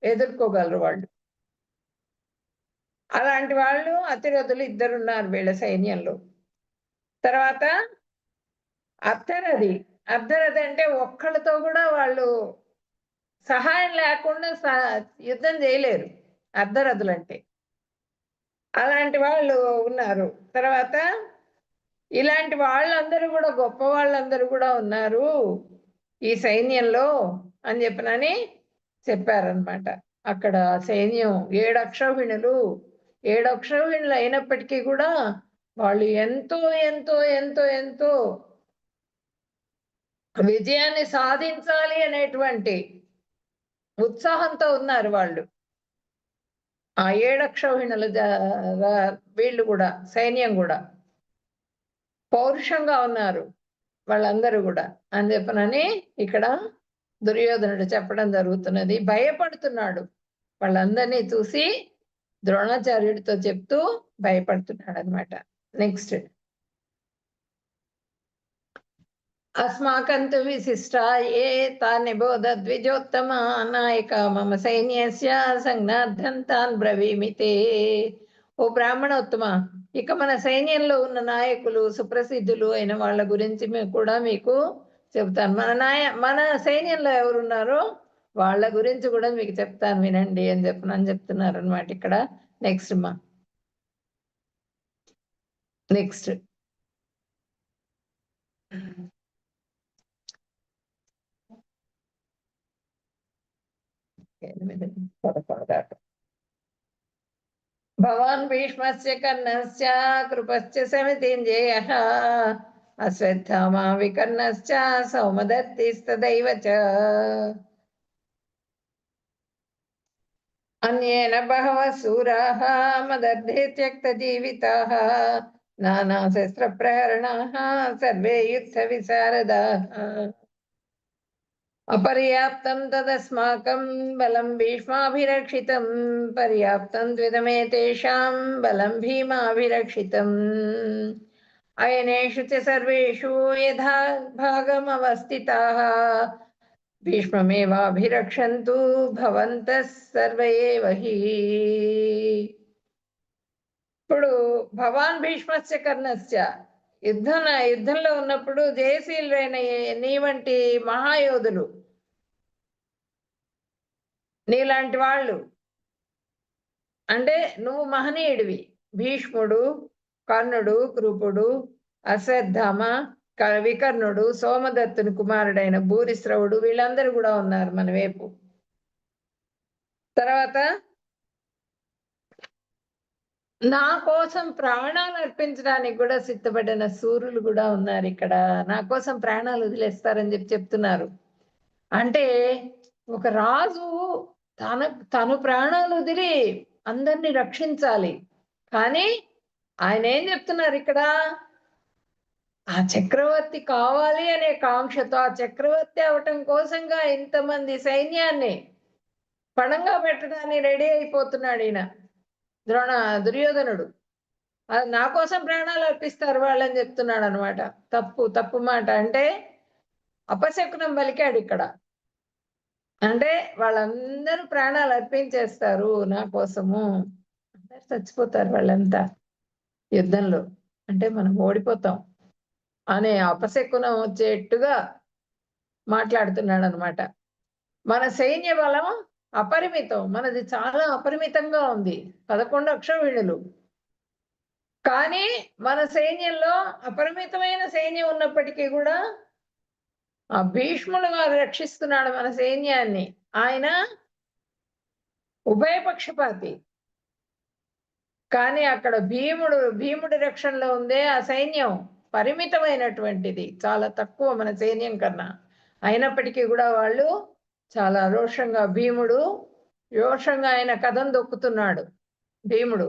ఎదుర్కోగలరు వాళ్ళు. అలాంటి వాళ్ళు అతిరథులు 2 ఉన్నారు వీళ్ళ సైన్యంలో. తర్వాత అర్ధరథి అంటే ఒక్కళ్ళతో కూడా వాళ్ళు సహాయం లేకుండా యుద్ధం చేయలేరు అర్ధరథులు అంటే. అలాంటి వాళ్ళు ఉన్నారు. తర్వాత ఇలాంటి వాళ్ళందరూ కూడా, గొప్ప వాళ్ళందరూ కూడా ఉన్నారు ఈ సైన్యంలో అని చెప్పారనమాట. అక్కడ సైన్యం 7 అక్షౌహిణులు అయినప్పటికీ కూడా వాళ్ళు ఎంతో ఎంతో ఎంతో ఎంతో విజయాన్ని సాధించాలి అనేటువంటి ఉత్సాహంతో ఉన్నారు వాళ్ళు. ఆ 7 అక్షౌహిణుల వీళ్ళు కూడా, సైన్యం కూడా పౌరుషంగా ఉన్నారు వాళ్ళందరూ కూడా అని ఇక్కడ దుర్యోధనుడు చెప్పడం జరుగుతున్నది. భయపడుతున్నాడు, వాళ్ళందరినీ చూసి ద్రోణాచార్యుడితో చెప్తూ భయపడుతున్నాడు అనమాట. నెక్స్ట్, अस्माकन्तु विशिष्टा ये तान् निबोध द्विजोत्तम नायक मम सैन्यस्य संज्ञार्थं तान् ब्रवीमि ते. ఓ బ్రాహ్మణోత్తమ, ఇక మన సైన్యంలో ఉన్న నాయకులు, సుప్రసిద్ధులు అయిన వాళ్ళ గురించి కూడా మీకు చెప్తాను. మన సైన్యంలో ఎవరున్నారో వాళ్ళ గురించి కూడా మీకు చెప్తాను, వినండి అని చెప్తున్నారు అనమాట ఇక్కడ. నెక్స్ట్ भवान् भीष्मस्य कर्णस्य कृपश्च समितिञ्जयः अश्वत्थामा विकर्णश्च सौमदत्तिस्तदैव च अन्येन बहवः सूराः मदर्थे त्यक्तजीविताः नानाशस्त्रप्रहरणाः सर्वे युद्धविशारदाः अपर्याप्तं तदस्माकं बलं भीष्माभिरक्षितं पर्याप्तं द्विदमे तेषां बलं भीमाभिरक्षितम् अयनेषु च सर्वेषु यथा भागमवस्थिताः भीष्ममेवाभिरक्षन्तु भवन्तः सर्व एव हि. ఇప్పుడు భవాన్ భీష్మస్య కర్ణస్య, యుద్ధంలో ఉన్నప్పుడు జయశీలురైన నీ వంటి మహాయోధులు, నీలాంటి వాళ్ళు అంటే నువ్వు మహనీయుడివి. భీష్ముడు, కర్ణుడు, కృపుడు, అశ్వత్థామ, వికర్ణుడు, సోమదత్తుని కుమారుడైన భూరిశ్రవుడు వీళ్ళందరూ కూడా ఉన్నారు మన వైపు. తర్వాత నా కోసం ప్రాణాలు అర్పించడానికి కూడా సిద్ధపడిన సూర్యులు కూడా ఉన్నారు ఇక్కడ. నా కోసం ప్రాణాలు వదిలేస్తారని చెప్తున్నారు. అంటే ఒక రాజు తను ప్రాణాలు వదిలి అందరినీ రక్షించాలి. కానీ ఆయన ఏం చెప్తున్నారు ఇక్కడ, ఆ చక్రవర్తి కావాలి అనే కాంక్షతో ఆ చక్రవర్తి అవటం కోసంగా ఇంతమంది సైన్యాన్ని పణంగా పెట్టడానికి రెడీ అయిపోతున్నాడు ఈయన దుర్యోధనుడు. అది నా కోసం ప్రాణాలు అర్పిస్తారు వాళ్ళని చెప్తున్నాడు అనమాట. తప్పు మాట. అంటే అపశకునం పలికాడు ఇక్కడ. అంటే వాళ్ళందరూ ప్రాణాలు అర్పించేస్తారు నా కోసము, అందరు చచ్చిపోతారు వాళ్ళంతా యుద్ధంలో, అంటే మనం ఓడిపోతాం అనే అపశకునం వచ్చేట్టుగా మాట్లాడుతున్నాడు అనమాట. మన సైన్య బలం అపరిమితం, మనది చాలా అపరిమితంగా ఉంది, 11 అక్షౌహిణులు. కానీ మన సైన్యంలో అపరిమితమైన సైన్యం ఉన్నప్పటికీ కూడా ఆ భీష్ముడు వారు రక్షిస్తున్నాడు మన సైన్యాన్ని. ఆయన ఉభయపక్షపాతి. కానీ అక్కడ భీముడి రక్షణలో ఉందే ఆ సైన్యం పరిమితమైనటువంటిది, చాలా తక్కువ మన సైన్యం కన్నా. అయినప్పటికీ కూడా వాళ్ళు చాలా రోషంగా ఆయన కథం దొక్కుతున్నాడు భీముడు.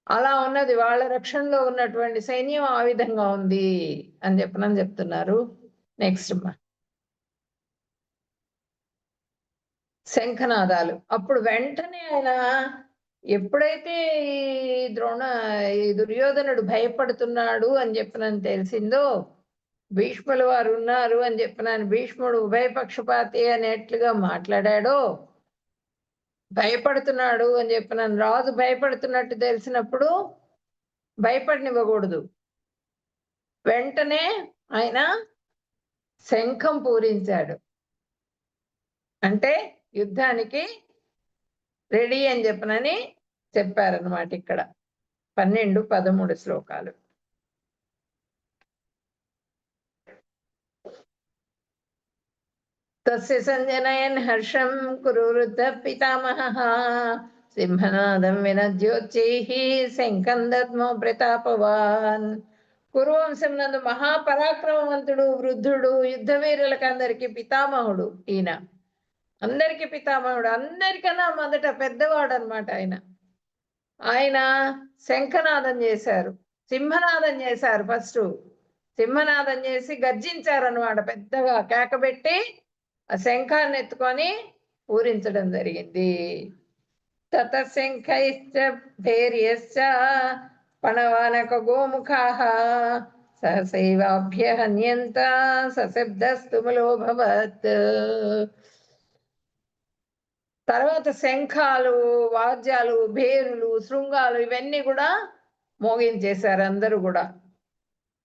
అలా ఉన్నది వాళ్ళ రక్షణలో ఉన్నటువంటి సైన్యం, ఆ విధంగా ఉంది అని చెప్తున్నారు. నెక్స్ట్ శంఖనాదాలు. అప్పుడు వెంటనే ఆయన ఎప్పుడైతే ఈ దుర్యోధనుడు భయపడుతున్నాడు అని తెలిసిందో, భీష్ముల వారు ఉన్నారు అని భీష్ముడు ఉభయపక్షపాతి అనేట్లుగా మాట్లాడాడో, భయపడుతున్నాడు అని రాజు భయపడుతున్నట్టు తెలిసినప్పుడు భయపడనివ్వకూడదు. వెంటనే ఆయన శంఖం పూరించాడు. అంటే యుద్ధానికి రెడీ అని చెప్పారనమాట ఇక్కడ 12-13 శ్లోకాలు. తస్య సంజనయన్ హర్షం కురువృద్ధ పితామహః సింహనాదం వినద్యోచ్చైః శంఖం దద్మో ప్రతాపవాన్. కురువంశం నందు మహాపరాక్రమవంతుడు, వృద్ధుడు, యుద్ధ వీరులకందరికీ పితామహుడు ఈయన. అందరికీ పితామహుడు, అందరికన్నా మొదట పెద్దవాడు అనమాట ఆయన శంఖనాదం చేశారు, సింహనాదం చేశారు. ఫస్ట్ సింహనాదం చేసి గర్జించారనమాట, పెద్దగా కేకబెట్టి ఆ శంఖాన్ని ఎత్తుకొని పూరించడం జరిగింది. తత శంఖైశ్చ భైర్యశ్చ పణవానక గోముఖాః సహసైవాభ్యహన్యంత సశబ్దస్తుములోభవత్. తర్వాత శంఖాలు, వాద్యాలు, భేరులు, శృంగాలు ఇవన్నీ కూడా మోగించేశారు అందరూ కూడా.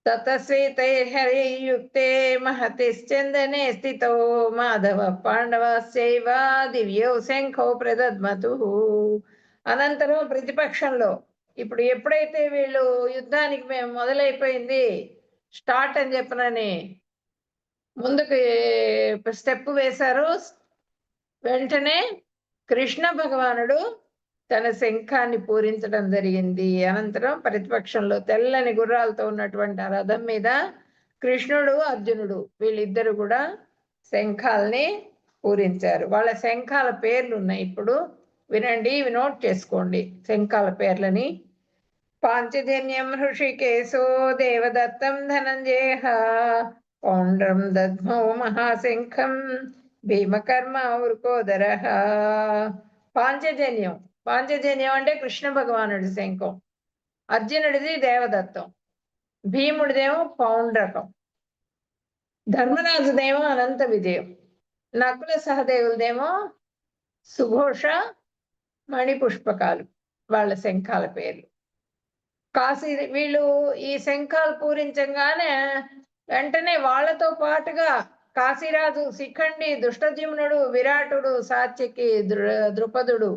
తతశ్వేతైర్హరైర్యుక్తే మహతిశ్చందనే స్థితో మాధవ పాండవశ్చైవ దివ్యో శంఖో ప్రదద్మతుః. అనంతరం ప్రతిపక్షంలో ఇప్పుడు ఎప్పుడైతే వీళ్ళు యుద్ధానికి మేము మొదలైపోయింది స్టార్ట్ అని ముందుకు స్టెప్ వేశారు, వెంటనే కృష్ణ భగవానుడు తన శంఖాన్ని పూరించడం జరిగింది. అనంతరం ప్రతిపక్షంలో తెల్లని గుర్రాలతో ఉన్నటువంటి ఆ రథం మీద కృష్ణుడు, అర్జునుడు వీళ్ళిద్దరు కూడా శంఖాల్ని పూరించారు. వాళ్ళ శంఖాల పేర్లు ఉన్నాయి, ఇప్పుడు వినండి, ఇవి నోట్ చేసుకోండి శంఖాల పేర్లని. పాంచజన్యం హృషికేశో దేవదత్తం ధనంజయ పౌండ్రం దద్మౌ మహాశంఖం భీమకర్మ వృకోదర. పాంచజన్యం అంటే కృష్ణ భగవానుడి శంఖం, అర్జునుడిది దేవదత్తం, భీముడిదేమో పౌండ్రకం, ధర్మరాజుదేమో అనంత విజయం, నకుల సహదేవులదేమో సుఘోష మణిపుష్పకాలు వాళ్ళ శంఖాల పేర్లు. వీళ్ళు ఈ శంఖాలు పూరించగానే వెంటనే వాళ్ళతో పాటుగా కాశీరాజు, శిఖండి, దుష్టజిమ్నుడు, విరాటుడు, సాత్యకి, ద్రుపదుడు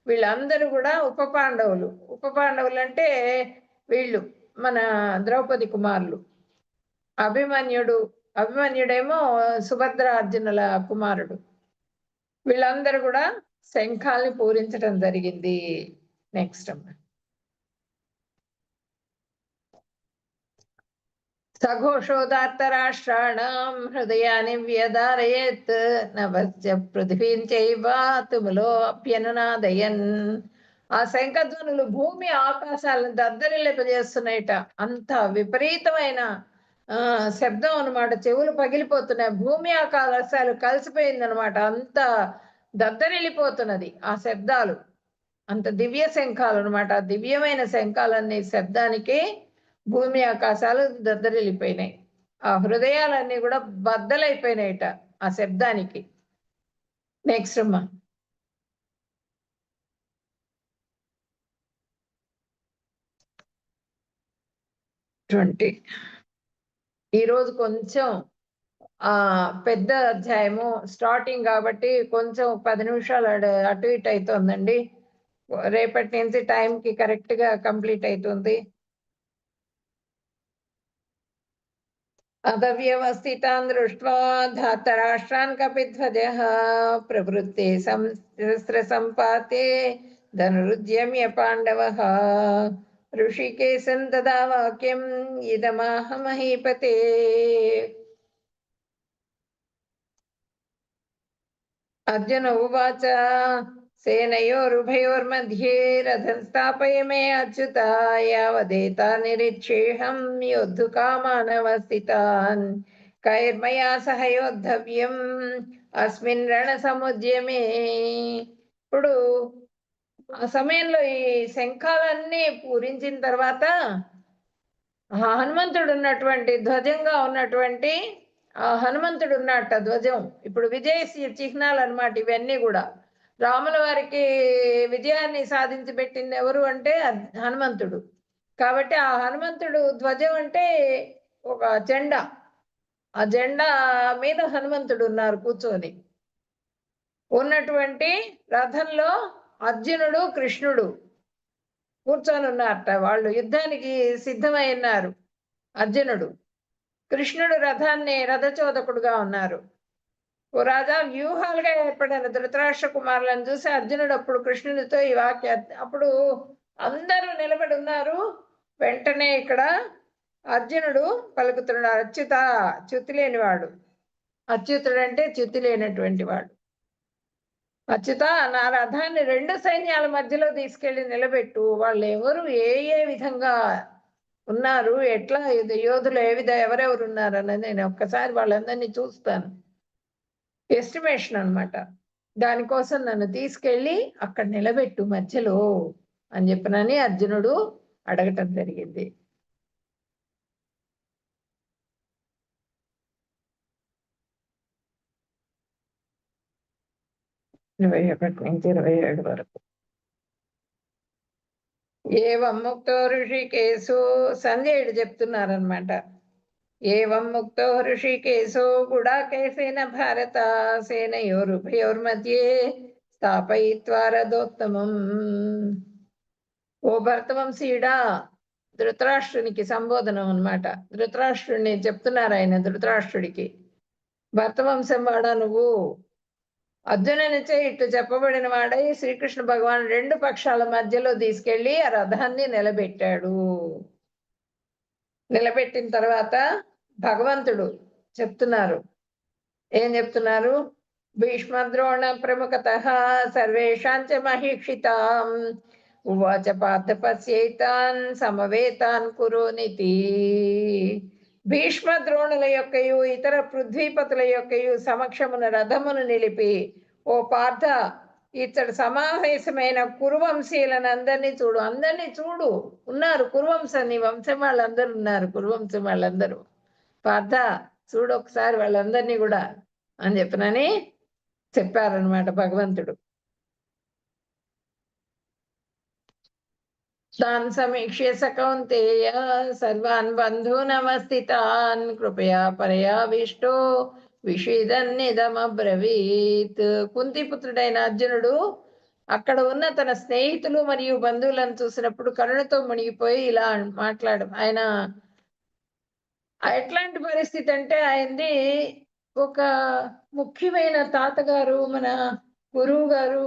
వీళ్ళందరూ కూడా ఉప పాండవులు. ఉప పాండవులు అంటే వీళ్ళు మన ద్రౌపది కుమారులు. అభిమన్యుడేమో సుభద్ర అర్జునుల కుమారుడు. వీళ్ళందరూ కూడా శంఖాల్ని పూరించడం జరిగింది. నెక్స్ట్ అమ్మ. సఘోషోదాత్తరాష్ట్రాణం హృదయాన్ని వ్యధారయేత్ నభస్య పృథివీం చైవ తుములో అభ్యనునాదయన్. ఆ శంఖధ్వనులు భూమి ఆకాశాలను దద్దరిల్లింపజేస్తున్నాయిట. అంత విపరీతమైన శబ్దం అనమాట. చెవులు పగిలిపోతున్నాయి. భూమి ఆకాశాలు కలిసిపోయిందనమాట. అంత దద్దరిల్లిపోతున్నది ఆ శబ్దాలు. అంత దివ్య శంఖాలు అనమాట. దివ్యమైన శంఖాలన్నీ శబ్దానికి భూమి ఆకాశాలు దద్దరిల్లిపోయినాయి. ఆ హృదయాలన్నీ కూడా బద్దలైపోయినాయిట ఆ శబ్దానికి. నెక్స్ట్ అమ్మా. ఈరోజు కొంచెం పెద్ద అధ్యాయము స్టార్టింగ్ కాబట్టి కొంచెం 10 నిమిషాలు అటు ఇటు అవుతుందండి. రేపటి నుంచి టైంకి కరెక్ట్ గా కంప్లీట్ అవుతుంది. అదవ్యవస్థితాన్ దృష్ట్వా ధాతరాష్ట్రాన్ కపిధ్వజః ప్రవృత్తే శస్త్ర సంపాతే ధనురుద్యమ్య పాండవః ఋషికేశం తదా వాక్యం ఇదమాహ మహీపతే. అర్జున ఉవాచ సేనయోరుభయోర్मध्ये రథం స్థాపయ మే అచ్యుత యావదేతా నిరీక్షేహం యోద్ధుకామానవస్థితాన్ కైర్మయా సహ యోద్ధవ్యం అస్మిన్ రణ సముద్యమే. ఇప్పుడు ఆ సమయంలో ఈ శంఖాలన్నీ పూరించిన తర్వాత హనుమంతుడు ఉన్నటువంటి ధ్వజంగా ఉన్నటువంటి హనుమంతుడు ఉన్నట్ట ధ్వజం. ఇప్పుడు విజయ చిహ్నాలు అన్నమాట ఇవన్నీ కూడా. రాముల వారికి విజయాన్ని సాధించి పెట్టింది ఎవరు అంటే హనుమంతుడు. కాబట్టి ఆ హనుమంతుడు ధ్వజం అంటే ఒక జెండా. ఆ జెండా మీద హనుమంతుడు ఉన్నారు కూర్చొని. ఉన్నటువంటి రథంలో అర్జునుడు కృష్ణుడు కూర్చొని ఉన్నారట. వాళ్ళు యుద్ధానికి సిద్ధమై ఉన్నారు. అర్జునుడు, కృష్ణుడు రథచోదకుడుగా ఉన్నారు. ఓ రాజా, వ్యూహాలుగా ఏర్పడిన ధృతరాష్ట్ర కుమారులను చూసి అర్జునుడు అప్పుడు కృష్ణుడితో ఈ వాక్య, అప్పుడు అందరూ నిలబడి ఉన్నారు. వెంటనే ఇక్కడ అర్జునుడు పలుకుతున్నాడు, అచ్యుత, చ్యుతి లేనివాడు. అచ్యుతుడు అంటే చ్యుతి లేనటువంటి వాడు. అచ్యుత, నా రథాన్ని 2 సైన్యాల మధ్యలో తీసుకెళ్లి నిలబెట్టు. వాళ్ళు ఎవరు, ఏ విధంగా ఉన్నారు, ఎట్లా యోధులు ఎవరెవరు ఉన్నారు అన్నది నేను ఒక్కసారి వాళ్ళందరినీ చూస్తాను. ఎస్టిమేషన్ అన్నమాట. దానికోసం నన్ను తీసుకెళ్ళి అక్కడ నిలబెట్టు మధ్యలో అని చెప్పనని అర్జునుడు అడగటం జరిగింది. ఇరవై 21 నుంచి 27 వరకు. ఏవం ముక్తో ఋషికేశో, సంజయుడు చెప్తున్నారనమాట. ఏవం ముక్తో ఋషికేశో గుడాకేశేన భారత సేనయోరుభయోర్మధ్యే స్థాపయిత్వా రథోత్తమం. ఓ భరతవంశీయుడా, ధృతరాష్ట్రునికి సంబోధనం అన్నమాట. ధృతరాష్ట్రుడిని చెప్తున్నారు ఆయన ధృతరాష్ట్రుడికి. భరతవంశం వాడా నువ్వు, అర్జునునిచే ఇట్టు చెప్పబడిన వాడై శ్రీకృష్ణ భగవాన్ 2 పక్షాల మధ్యలో తీసుకెళ్లి ఆ రథాన్ని నిలబెట్టాడు. నిలబెట్టిన తర్వాత భగవంతుడు చెప్తున్నారు, ఏం చెప్తున్నారు? భీష్మద్రోణ ప్రముఖతః సర్వేషాంచ మహీక్షితాం ఉవాచ పార్థ పశ్యైతాన్ సమవేతాన్ కురునితి. భీష్మ ద్రోణుల యొక్కయు ఇతర పృథ్వీపతుల యొక్కయు సమక్షమున రథమును నిలిపి, ఓ పార్థ, ఇతడు సమావేశమైన కురువంశీయులను అందరినీ చూడు. అందరినీ చూడు, ఉన్నారు కురువంశం, నీ వంశం వాళ్ళందరూ ఉన్నారు, కురువంశం వాళ్ళందరూ. పార్థ చూడు ఒకసారి వాళ్ళందరినీ కూడా అని చెప్పనని చెప్పారనమాట భగవంతుడు. తాన్ సమీక్ష్య స కౌంతేయ సర్వాన్ బంధూనవస్థితాన్ కృపయా పరయావిష్టో విషీదన్నిదమబ్రవీత్. కుంతిపుత్రుడైన అర్జునుడు అక్కడ ఉన్న తన స్నేహితులు మరియు బంధువులను చూసినప్పుడు కరుణతో మునిగిపోయి ఇలా ఆయన ఎట్లాంటి పరిస్థితి అంటే ఆయనది ఒక ముఖ్యమైన తాతగారు, మన గురువు గారు,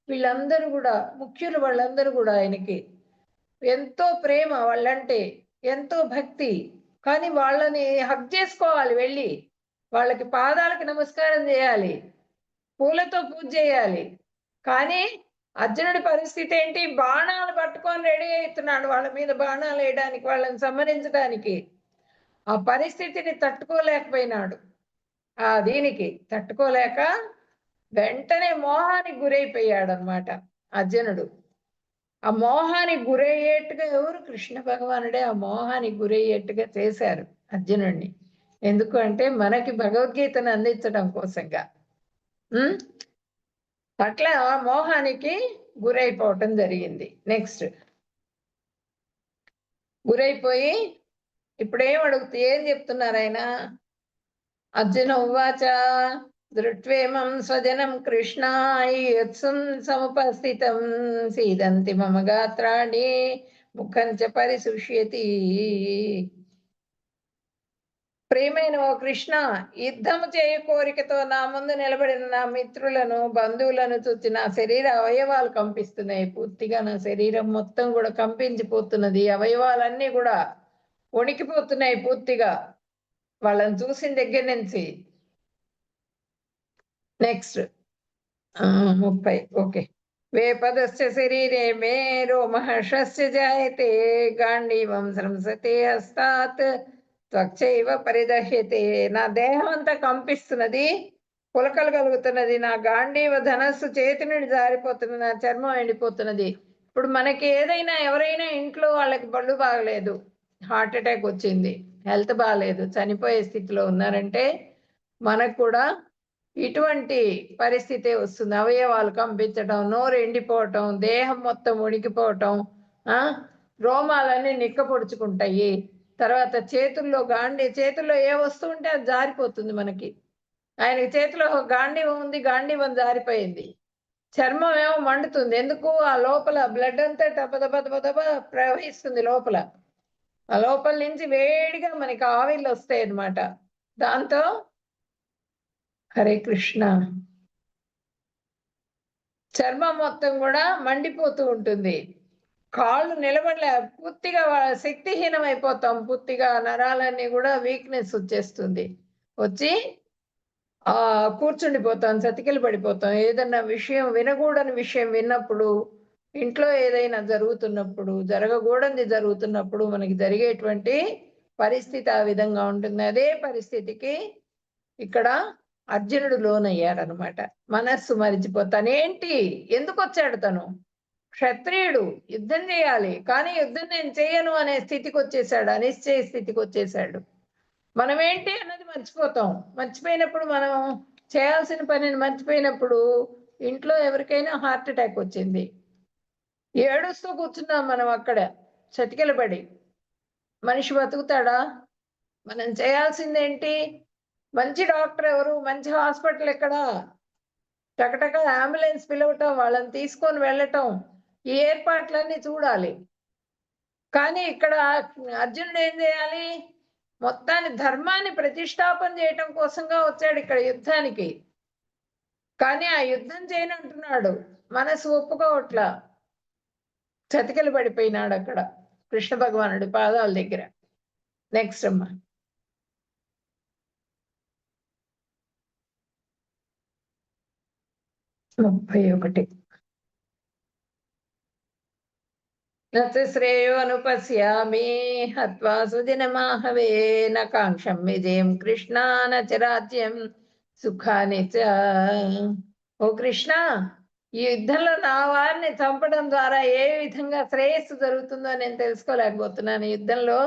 వీళ్ళందరూ కూడా ముఖ్యులు, వాళ్ళందరూ కూడా ఆయనకి ఎంతో ప్రేమ, వాళ్ళంటే ఎంతో భక్తి. కానీ వాళ్ళని హగ్ చేసుకోవాలి, వెళ్ళి వాళ్ళకి పాదాలకు నమస్కారం చేయాలి, పూలతో పూజ చేయాలి. కానీ అర్జునుడి పరిస్థితి ఏంటి? బాణాలు పట్టుకొని రెడీ అవుతున్నాడు వాళ్ళ మీద బాణాలు వేయడానికి, వాళ్ళని సంహరించడానికి. ఆ పరిస్థితిని తట్టుకోలేకపోయినాడు. ఆ దీనికి తట్టుకోలేక వెంటనే మోహానికి గురైపోయాడు అనమాట అర్జునుడు. ఆ మోహానికి గురయ్యేట్టుగా ఎవరు? కృష్ణ భగవానుడే ఆ మోహానికి గురయ్యేట్టుగా చేశారు అర్జునుడిని. ఎందుకు అంటే మనకి భగవద్గీతను అందించడం కోసంగా. అట్లా మోహానికి గురైపోవటం జరిగింది. నెక్స్ట్ గురైపోయి ఇప్పుడు ఏం చెప్తున్నారు ఆయన? అర్జున ఉవాచ దృట్వేమం స్వజనం కృష్ణ యుత్సం సముపస్థితం సీదంతి మమ గాత్రాణి ముఖం చ పరిశుష్యతి. ప్రియమైన ఓ కృష్ణ, యుద్ధము చేయ కోరికతో నా ముందు నిలబడిన నా మిత్రులను, బంధువులను చూసి నా శరీర అవయవాలు కంపిస్తున్నాయి. పూర్తిగా నా శరీరం మొత్తం కూడా కంపించిపోతున్నది. అవయవాలన్నీ కూడా వణికిపోతున్నాయి పూర్తిగా వాళ్ళని చూసిన దగ్గర నుంచి. నెక్స్ట్ 30. ఓకే. వేపదస్య శరీరే మే రోమహర్షస్య జాయతే గాంధీవం సంసతే హస్తాత్ త్వచైవ పరిదహ్యతే. నా దేహం అంతా కంపిస్తున్నది, పులకలు కలుగుతున్నది, నా గాంధీవ ధనస్సు చేతి నుండి జారిపోతున్నది, నా చర్మం ఎండిపోతున్నది. ఇప్పుడు మనకి ఏదైనా ఎవరైనా ఇంట్లో వాళ్ళకి బళ్ళు బాగలేదు, హార్ట్ అటాక్ వచ్చింది, హెల్త్ బాగాలేదు, చనిపోయే స్థితిలో ఉన్నారంటే మనకు కూడా ఇటువంటి పరిస్థితే వస్తుంది. అవయవాలు కంపించడం, నోరు ఎండిపోవటం, దేహం మొత్తం ఉడికిపోవటం, రోమాలన్నీ నిక్కపొడుచుకుంటాయి. తర్వాత చేతుల్లో ఏ వస్తువు ఉంటే అది జారిపోతుంది మనకి. ఆయనకి చేతిలో గాంధీవం ఉంది, గాంధీవం జారిపోయింది. చర్మం ఏమో మండుతుంది. ఎందుకు? ఆ లోపల బ్లడ్ అంతా దబదబ ప్రవహిస్తుంది లోపల. ఆ లోపల నుంచి వేడిగా మనకి ఆవిర్లు వస్తాయి అన్నమాట. దాంతో హరే కృష్ణ చర్మం మొత్తం కూడా మండిపోతూ ఉంటుంది. కాళ్ళు నిలబడలే, పూర్తిగా శక్తిహీనం అయిపోతాం. పూర్తిగా నరాలన్నీ కూడా వీక్నెస్ వచ్చేస్తుంది. వచ్చి కూర్చుండిపోతాం, చతికిలు పడిపోతాం. ఏదన్నా విషయం, వినకూడని విషయం విన్నప్పుడు, ఇంట్లో ఏదైనా జరుగుతున్నప్పుడు, జరగకూడనిది జరుగుతున్నప్పుడు మనకి జరిగేటువంటి పరిస్థితి ఆ విధంగా ఉంటుంది. అదే పరిస్థితికి ఇక్కడ అర్జునుడు లోనయ్యారనమాట. మనస్సు మరిచిపోతానేంటి, ఎందుకు వచ్చాడు తను? క్షత్రియుడు, యుద్ధం చేయాలి, కానీ యుద్ధం నేను చేయను అనే స్థితికి వచ్చేసాడు, అనిశ్చయ స్థితికి వచ్చేసాడు. మనం ఏంటి అన్నది మర్చిపోతాం. మర్చిపోయినప్పుడు, మనం చేయాల్సిన పనిని మర్చిపోయినప్పుడు, ఇంట్లో ఎవరికైనా హార్ట్ అటాక్ వచ్చింది, ఏడుస్తూ కూర్చున్నాం మనం అక్కడ చతికిల పడి, మనిషి బతుకుతాడా? మనం చేయాల్సిందేంటి? మంచి డాక్టర్ ఎవరు, మంచి హాస్పిటల్ ఎక్కడ, టకటక అంబులెన్స్ పిలవటం, వాళ్ళని తీసుకొని వెళ్ళటం, ఈ ఏర్పాట్లన్నీ చూడాలి. కానీ ఇక్కడ అర్జునుడు ఏం చేయాలి? మొత్తాన్ని ధర్మాన్ని ప్రతిష్టాపన చేయటం కోసంగా వచ్చాడు ఇక్కడ యుద్ధానికి. కానీ ఆ యుద్ధం చేయనంటున్నాడు, మనసు ఒప్పుకోవట్లా, చతికిలు పడిపోయినాడు అక్కడ కృష్ణ భగవానుడి పాదాల దగ్గర. నెక్స్ట్ అమ్మా. ముప్పై శ్రేయో అనుపశ్యామి హత్వా సుదినమాహవే న కాంక్షం విజయం కృష్ణ న రాజ్యం సుఖాని చ. ఓ కృష్ణ, ఈ యుద్ధంలో నా వారిని చంపడం ద్వారా ఏ విధంగా శ్రేయస్సు జరుగుతుందో నేను తెలుసుకోలేకపోతున్నాను. యుద్ధంలో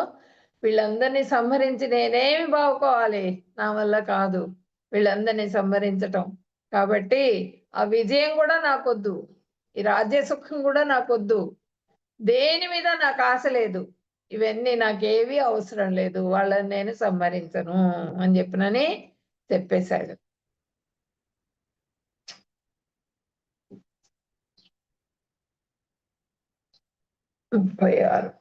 వీళ్ళందరినీ సంహరించి నేనేమి బాగుకోవాలి? నా వల్ల కాదు వీళ్ళందరినీ సంహరించటం. కాబట్టి ఆ విజయం కూడా నాకొద్దు, ఈ రాజ్య సుఖం కూడా నాకొద్దు, దేని మీద నాకు ఆశ లేదు, ఇవన్నీ నాకేవి అవసరం లేదు, వాళ్ళని నేను సంహరించను అని చెప్పినని చెప్పేశాడు. 36.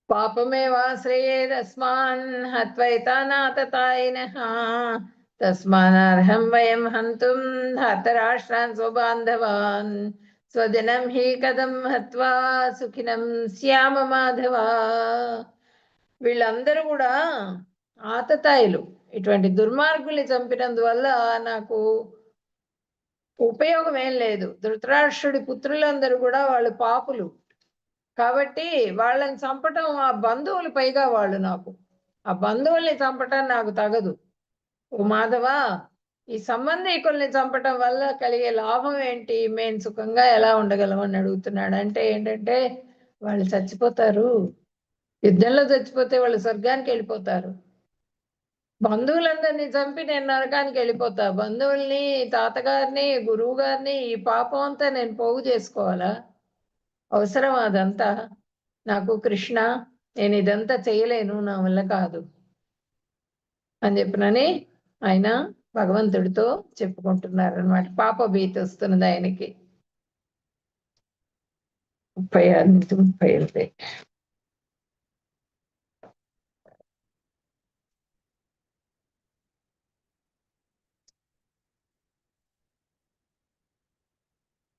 పాపమేవాశ్రయేదస్మాన్ హత్వైతానాతతాయినః తస్మానర్హం వయం హంతుం ధార్తరాష్ట్రాన్ స్వబాంధవాన్ స్వజనం హి కథం హత్వా సుఖినం శ్యామ మాధవ. వీళ్ళందరూ కూడా ఆతతాయిలు. ఇటువంటి దుర్మార్గుల్ని చంపినందువల్ల నాకు ఉపయోగం ఏం లేదు. ధృతరాష్ట్రుడి పుత్రులందరూ కూడా వాళ్ళు పాపులు కాబట్టి వాళ్ళని చంపటం ఆ బంధువులు, పైగా వాళ్ళు నాకు ఆ బంధువుల్ని చంపటం నాకు తగదు. ఓ మాధవ, ఈ సంబంధీకుల్ని చంపటం వల్ల కలిగే లాభం ఏంటి? మేము సుఖంగా ఎలా ఉండగలం అని అడుగుతున్నాడు. అంటే ఏంటంటే వాళ్ళు చచ్చిపోతారు, యుద్ధంలో చచ్చిపోతే వాళ్ళు స్వర్గానికి వెళ్ళిపోతారు. బంధువులందరినీ చంపి నేను నరకానికి వెళ్ళిపోతా. బంధువుల్ని, తాతగారిని, గురువు గారిని, ఈ పాపం అంతా నేను పోగు చేసుకోవాలా? అవసరం అదంతా? నాకు కృష్ణ, నేను ఇదంతా చేయలేను, నా వల్ల కాదు అని చెప్పినని ఆయన భగవంతుడితో చెప్పుకుంటున్నారు అనమాట. పాప భీతి వస్తున్నది ఆయనకి. 36-38.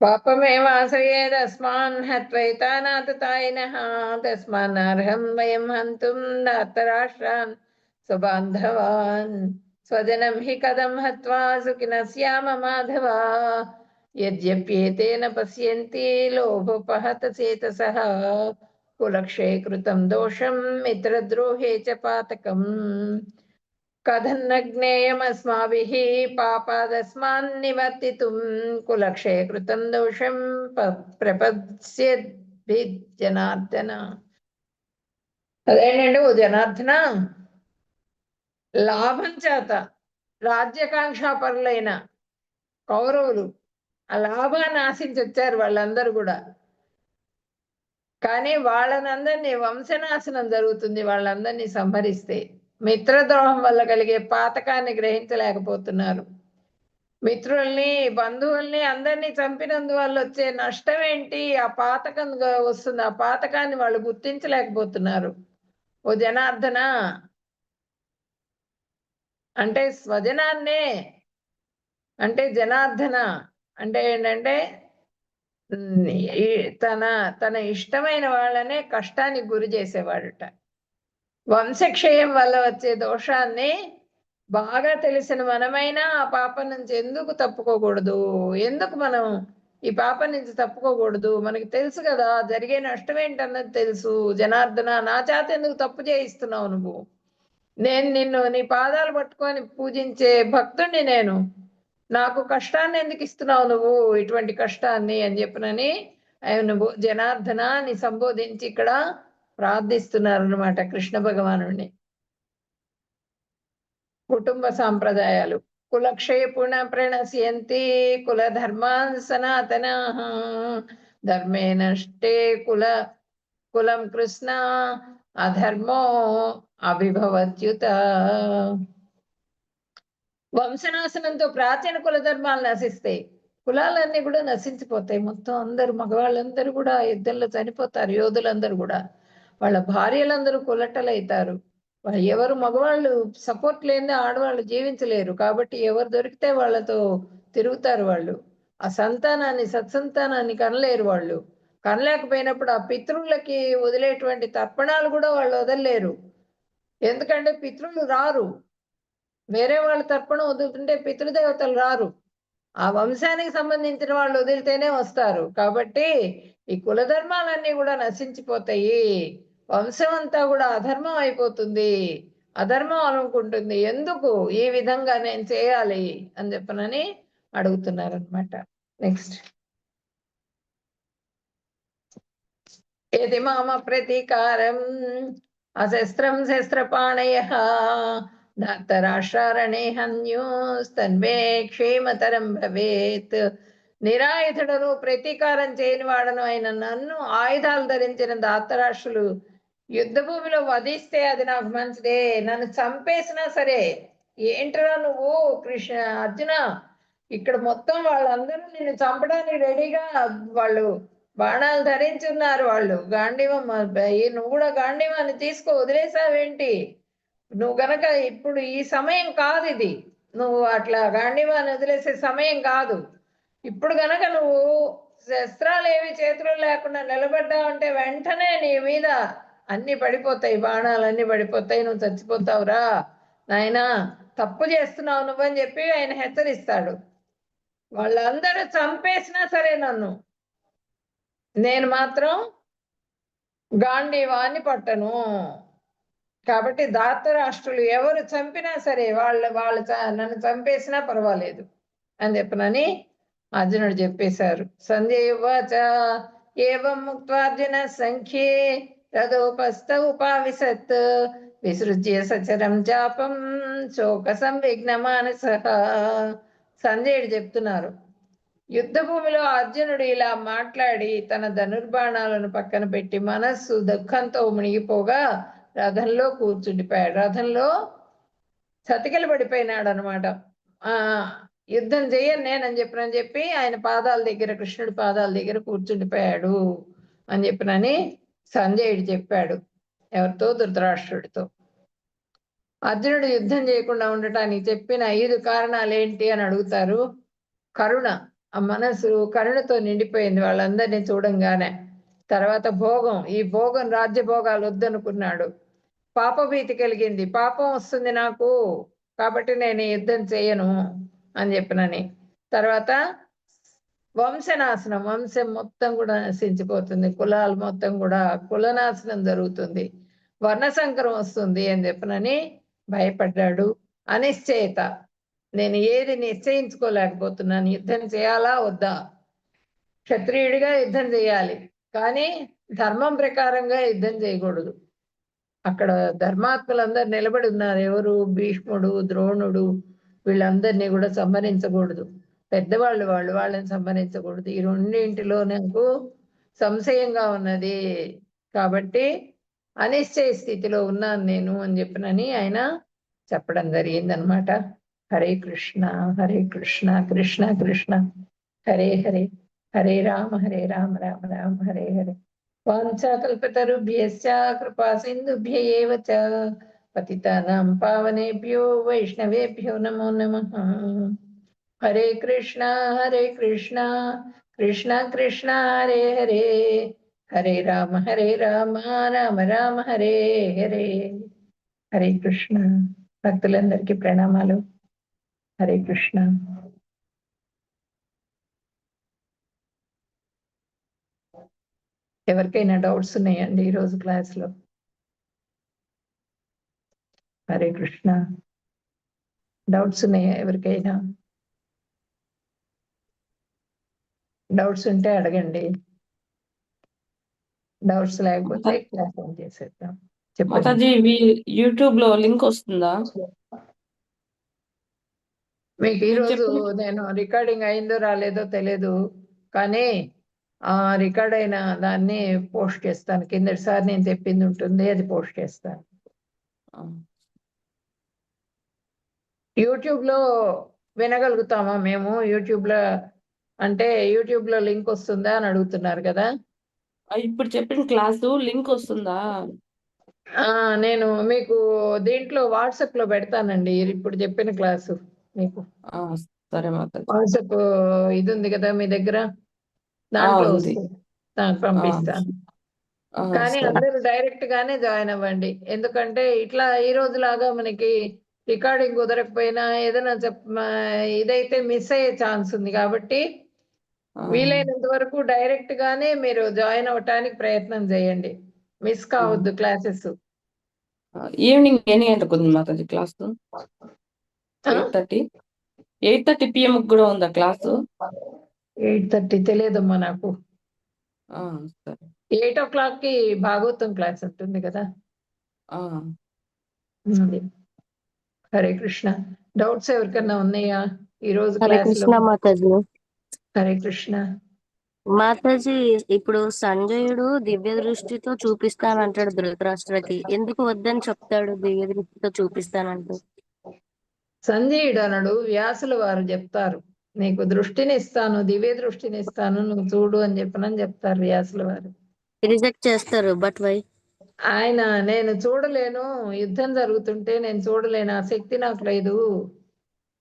పాపమేవాశ్రయేదస్మాన్ హత్వైతానాతతాయినః తస్మాన్నర్హం వయం హంతుం ధార్తరాష్ట్రాన్ స్వబాంధవాన్ స్వజనం హి కథం హత్వా సుఖినః శ్యామ మాధవ. యద్యప్యేతేన పశ్యంతి లోభోపహత చేతసః కులక్షే కృతం దోషం మిత్రద్రోహే చ పాతకం. కథన్న జ్ఞేయమస్మాభిః పాపాదస్మాన్నివర్తితుం కులక్షయ కృతం దోషం ప్రపద్యేద్భిర్జనార్దన. అదేంటంటే, ఓ జనార్దన, లాభం చేత రాజ్యకాంక్షాపరులైన కౌరవులు ఆ లాభాన్ని ఆశించి వచ్చారు వాళ్ళందరూ కూడా. కానీ వాళ్ళనందరినీ వంశనాశనం జరుగుతుంది వాళ్ళందరినీ సంహరిస్తే. మిత్రద్రోహం వల్ల కలిగే పాతకాన్ని గ్రహించలేకపోతున్నారు. మిత్రుల్ని, బంధువుల్ని అందరినీ చంపినందువల్ల వచ్చే నష్టం ఏంటి? ఆ పాతకం వస్తుంది. ఆ పాతకాన్ని వాళ్ళు గుర్తించలేకపోతున్నారు. ఓ జనార్దన, అంటే స్వజనాన్నే, అంటే జనార్దన అంటే ఏంటంటే తన ఇష్టమైన వాళ్ళనే కష్టానికి గురి చేసేవాడుట. వంశక్షయం వల్ల వచ్చే దోషాన్ని బాగా తెలిసిన మనమైనా ఆ పాపం నుంచి ఎందుకు తప్పుకోకూడదు? ఎందుకు మనం ఈ పాపం నుంచి తప్పుకోకూడదు? మనకి తెలుసు కదా జరిగే నష్టం ఏంటన్నది తెలుసు. జనార్దన, నా చేత ఎందుకు తప్పు చేయిస్తున్నావు నువ్వు? నేను నిన్ను నీ పాదాలు పట్టుకొని పూజించే భక్తుడిని నేను. నాకు కష్టాన్ని ఎందుకు ఇస్తున్నావు నువ్వు, ఇటువంటి కష్టాన్ని అని చెప్పినని ఆయన జనార్దన అని సంబోధించి ఇక్కడ ప్రార్థిస్తున్నారు అన్నమాట కృష్ణ భగవానుడిని. కుటుంబ సాంప్రదాయాలు. కులక్షయ పుణ ప్రణశ్యంతి కుల ధర్మాన్ సనాతనాః ధర్మే నష్టే కులం కృష్ణ అధర్మో అభిభవత్యుత. వంశనాశనంతో ప్రాచీన కుల ధర్మాలు నశిస్తాయి, కులాలన్నీ కూడా నశించిపోతాయి. మొత్తం అందరూ మగవాళ్ళందరూ కూడా యుద్ధంలో చనిపోతారు. యోధులందరూ కూడా వాళ్ళ భార్యలందరూ కులటలవుతారు. ఎవరు మగవాళ్ళు సపోర్ట్ లేనిదే ఆడవాళ్ళు జీవించలేరు. కాబట్టి ఎవరు దొరికితే వాళ్ళతో తిరుగుతారు. వాళ్ళు ఆ సంతానాన్ని, సత్సంతానాన్ని కనలేరు. వాళ్ళు కనలేకపోయినప్పుడు ఆ పితృలకి వదిలేటువంటి తర్పణాలు కూడా వాళ్ళు వదలలేరు. ఎందుకంటే పితృలు రారు. వేరే వాళ్ళ తర్పణం వదులుతుంటే పితృదేవతలు రారు. ఆ వంశానికి సంబంధించిన వాళ్ళు వదిలితేనే వస్తారు. కాబట్టి ఈ కులధర్మాలన్నీ కూడా నశించిపోతాయి. వంశం అంతా కూడా అధర్మం అయిపోతుంది, అధర్మం అనుకుంటుంది. ఎందుకు ఈ విధంగా నేను చేయాలి అని చెప్పనని అడుగుతున్నారు అనమాట. నెక్స్ట్. ఏది మామ ప్రతీకారం అశస్త్రం శస్త్రపాణయః ధార్తరాష్ట్రారణే హన్యోస్తన్వే క్షేమతరం భవేత్. నిరాయుధుడను, ప్రతీకారం చేయని వాడను అయిన నన్ను ఆయుధాలు ధరించిన ధార్తరాష్ట్రులు యుద్ధ భూమిలో వధిస్తే అది నాకు మంచిదే. నన్ను చంపేసినా సరే, ఏంటరా నువ్వు కృష్ణ, అర్జున ఇక్కడ మొత్తం వాళ్ళందరూ నిన్ను చంపడానికి రెడీగా వాళ్ళు బాణాలు ధరించి ఉన్నారు. వాళ్ళు గాంధీవం నువ్వు కూడా గాంధీవాన్ని తీసుకో, వదిలేసావేంటి? నువ్వు గనక ఇప్పుడు ఈ సమయం కాదు ఇది, నువ్వు అట్లా గాంధీవాన్ని వదిలేసే సమయం కాదు. ఇప్పుడు గనక నువ్వు శస్త్రాలు ఏవి చేతులు లేకుండా నిలబడ్డావంటే వెంటనే నీ మీద అన్ని పడిపోతాయి, బాణాలు అన్ని పడిపోతాయి, నువ్వు చచ్చిపోతావురా నాయనా, తప్పు చేస్తున్నావు నువ్వని చెప్పి ఆయన హెచ్చరిస్తాడు. వాళ్ళందరూ చంపేసినా సరే నన్ను, నేను మాత్రం గాంధీవాన్ని పట్టను. కాబట్టి ధార్తరాష్ట్రులు ఎవరు చంపినా సరే వాళ్ళు నన్ను చంపేసినా పర్వాలేదు అని చెప్పనని అర్జునుడు చెప్పేశారు. సంజయ్ ఉవాచ ఏవం ముక్త్వార్జున సంఖ్యే రథోపస్థ ఉపావిశత్ విసృజ్య సచరం చాపం శోక సంవిఘ్న మానసః. సంజయుడు చెప్తున్నారు, యుద్ధ భూమిలో అర్జునుడు ఇలా మాట్లాడి తన ధనుర్బాణాలను పక్కన పెట్టి మనస్సు దుఃఖంతో మునిగిపోగా రథంలో కూర్చుండిపోయాడు. రథంలో చతికిల పడిపోయినాడు అనమాట. యుద్ధం చెయ్యను నేనని చెప్పి ఆయన పాదాల దగ్గర, కృష్ణుడి పాదాల దగ్గర కూర్చుండిపోయాడు అని చెప్పినని సంజయుడు చెప్పాడు. ఎవరితో? ధృతరాష్ట్రుడితో. అర్జునుడు యుద్ధం చేయకుండా ఉండటానికి చెప్పిన 5 కారణాలు ఏంటి అని అడుగుతారు. కరుణ, ఆ మనసు కరుణతో నిండిపోయింది వాళ్ళందరినీ చూడంగానే. తర్వాత భోగం, ఈ భోగం రాజ్యభోగాలు వద్దనుకున్నాడు. పాపభీతి కలిగింది, పాపం వస్తుంది నాకు కాబట్టి నేను యుద్ధం చేయను అని చెప్పినని. తర్వాత వంశనాశనం, వంశం మొత్తం కూడా నశించిపోతుంది, కులాలు మొత్తం కూడా కులనాశనం జరుగుతుంది, వర్ణ సంకరం వస్తుంది అని చెప్పినని భయపడ్డాడు. అనిశ్చయత, నేను ఏది నిశ్చయించుకోలేకపోతున్నాను, యుద్ధం చేయాలా వద్దా? క్షత్రియుడిగా యుద్ధం చేయాలి కానీ ధర్మం ప్రకారంగా యుద్ధం చేయకూడదు. అక్కడ ధర్మాత్ములందరూ నిలబడి ఉన్నారు. ఎవరు? భీష్ముడు, ద్రోణుడు, వీళ్ళందరినీ కూడా సంహరించకూడదు. పెద్దవాళ్ళు వాళ్ళని సంహరించకూడదు. ఈ రెండింటిలో నాకు సంశయంగా ఉన్నది కాబట్టి అనిశ్చయ స్థితిలో ఉన్నాను నేను అని చెప్పినని ఆయన చెప్పడం జరిగిందనమాట. హరే కృష్ణ హరే కృష్ణ కృష్ణ కృష్ణ హరే హరే, హరే రామ రామ రామ హరే హరే. వాంఛాకల్పతరుభ్యశ్చ కృపా సింధుభ్య ఏవ చ పతితానాం పావనేభ్యో వైష్ణవేభ్యో నమో నమః. హరే కృష్ణ కృష్ణ కృష్ణ హరే హరే, హరే రామ రామ రామ హరే హరే. హరే కృష్ణ. భక్తులందరికీ ప్రణామాలు. హరే కృష్ణ. ఎవరికైనా డౌట్స్ ఉన్నాయండి ఈరోజు క్లాస్లో? హరే కృష్ణ. డౌట్స్ ఉన్నాయా ఎవరికైనా? డౌట్స్ ఉంటే అడగండి, డౌట్స్ లేకపోతే క్లాస్ ఆన్ చేసేద్దాం. చెప్పండి. మాతాజీ యూట్యూబ్ లో లింక్ వస్తుందా? మీకు ఈరోజు నేను రికార్డింగ్ అయిందో రాలేదో తెలియదు కానీ రికార్డ్ అయిన దాన్ని పోస్ట్ చేస్తాను. కిందటిసారి నేను తెప్పింది ఉంటుంది, అది పోస్ట్ చేస్తాను. యూట్యూబ్ లో వినగలుగుతామా మేము? యూట్యూబ్ లో అంటే యూట్యూబ్ లో లింక్ వస్తుందా అని అడుగుతున్నారు కదా. ఇప్పుడు చెప్పిన క్లాసు లింక్ వస్తుందా? నేను మీకు దీంట్లో వాట్సాప్ లో పెడతానండి ఇప్పుడు చెప్పిన క్లాసు మీకు. సరే మాతాజీ. వాట్సాప్ ఇది ఉంది కదా మీ దగ్గర, దాంట్లో వస్తుంది, నాకు పంపిస్తాను. కానీ అందరూ డైరెక్ట్ గానే జాయిన్ అవ్వండి, ఎందుకంటే ఇట్లా ఈ రోజు లాగా మనకి రికార్డింగ్ కుదరకపోయినా ఏదైనా ఇదైతే మిస్ అయ్యే ఛాన్స్ ఉంది కాబట్టి వీలైనంత వరకు డైరెక్ట్ గానే మీరు జాయిన్ అవటానికి ప్రయత్నం చేయండి, మిస్ కావద్దు క్లాసెస్. ఈవినింగ్ ఎన్ని గంటలకు ఉంది మాతాజీ క్లాసు? 8:30 PM కూడా ఉందా క్లాసు? 8:30 తెలియదమ్మా నాకు. సరే. 8 o'clock కి భాగవతం క్లాస్ ఉంటుంది కదా. హరే కృష్ణ. డౌట్స్ ఎవరికన్నా ఉన్నాయా ఈ రోజు క్లాస్ లో? మాతాజీ. హరే కృష్ణ. మాతాజీ, ఇప్పుడు సంజయుడు దివ్య దృష్టితో చూపిస్తానంటాడు ధృతరాష్ట్రకి, ఎందుకు వద్దని చెప్తాడు దివ్య దృష్టితో చూపిస్తానంటూ? సంజయుడు అనడు, వ్యాసుల వారు చెప్తారు. నీకు దృష్టిని ఇస్తాను, దివ్య దృష్టిని ఇస్తాను, నువ్వు చూడు అని చెప్తారు వ్యాసుల వారు. రిజెక్ట్ చేస్తారు, బట్ వై? ఆయన నేను చూడలేను, యుద్ధం జరుగుతుంటే నేను చూడలేను, ఆ శక్తి నాకు లేదు,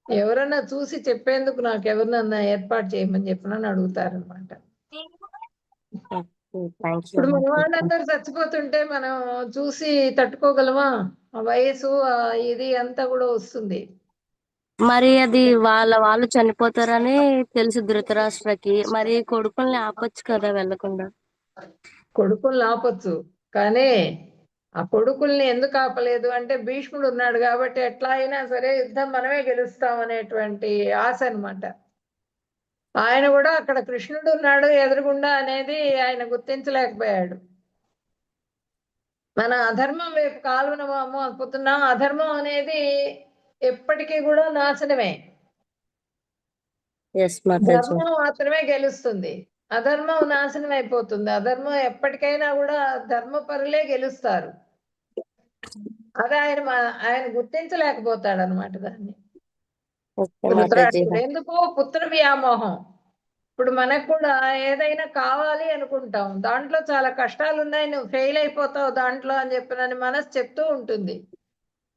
ఎవరన్నా చూసి చెప్పేందుకు నాకు ఎవరినన్నా ఏర్పాటు చేయమని చెప్పనని అడుగుతారు అనమాట. Thank you. ఇప్పుడు మన వాళ్ళందరూ చచ్చిపోతుంటే మనం చూసి తట్టుకోగలమా? ఆ వయసు ఇది అంతా కూడా వస్తుంది. మరి అది వాళ్ళు చనిపోతారని తెలుసు ధృతరాష్ట్రకి, మరి కొడుకుల్ని ఆపొచ్చు కదా వెళ్ళకుండా. కొడుకుల్ని ఆపొచ్చు, కానీ ఆ కొడుకుల్ని ఎందుకు ఆపలేదు అంటే భీష్ముడు ఉన్నాడు కాబట్టి ఎట్లా అయినా సరే యుద్ధం మనమే గెలుస్తాం అనేటువంటి ఆశ అన్నమాట. ఆయన కూడా అక్కడ కృష్ణుడు ఉన్నాడు ఎదురుగుండా అనేది ఆయన గుర్తించలేకపోయాడు. మన అధర్మం వైపు కాలువన పోతున్నాం. అధర్మం అనేది ఎప్పటికీ కూడా నాశనమే. ఎస్ మాతాజీ. ధర్మం మాత్రమే గెలుస్తుంది, అధర్మం నాశనం అయిపోతుంది. అధర్మం ఎప్పటికైనా కూడా ధర్మపరులే గెలుస్తారు. అది ఆయన గుర్తించలేకపోతాడు అనమాట దాన్ని. ఓకే మాతాజీ. ఎందుకు? పుత్ర వ్యామోహం. ఇప్పుడు మనకు కూడా ఏదైనా కావాలి అనుకుంటాం, దాంట్లో చాలా కష్టాలు ఉన్నాయి, నువ్వు ఫెయిల్ అయిపోతావు దాంట్లో అని చెప్పినని మనసు చెప్తూ ఉంటుంది.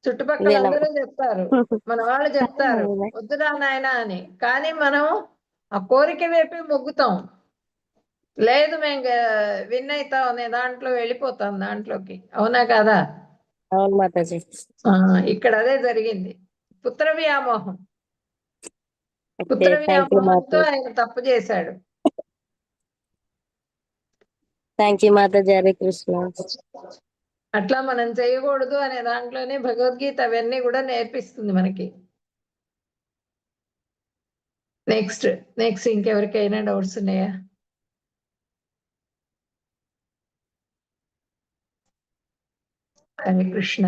చుట్టుపక్కల నేను అందరూ చెప్తారు, మన వాళ్ళు చెప్తారు వద్దురా నాయనా అని, కానీ మనం ఆ కోరిక వైపే మొగ్గుతాం. లేదు మేము విన్ అవుతాం అనే దాంట్లో వెళ్ళిపోతాం దాంట్లోకి. అవునా కాదా? అవును మాతాజీ. ఇక్కడ అదే జరిగింది, పుత్ర వ్యామోహం. ఓకే, పుత్ర థ్యాంక్ యూ వ్యామోహంతో మాతాజీ. ఆయన తప్పు చేశాడు. థ్యాంక్ యూ మాతాజీ. హరే కృష్ణ. అట్లా మనం చేయకూడదు అనే దాంట్లోనే భగవద్గీత అవన్నీ కూడా నేర్పిస్తుంది మనకి. నెక్స్ట్ ఇంకెవరికైనా డౌట్స్ ఉన్నాయా? హరే కృష్ణ.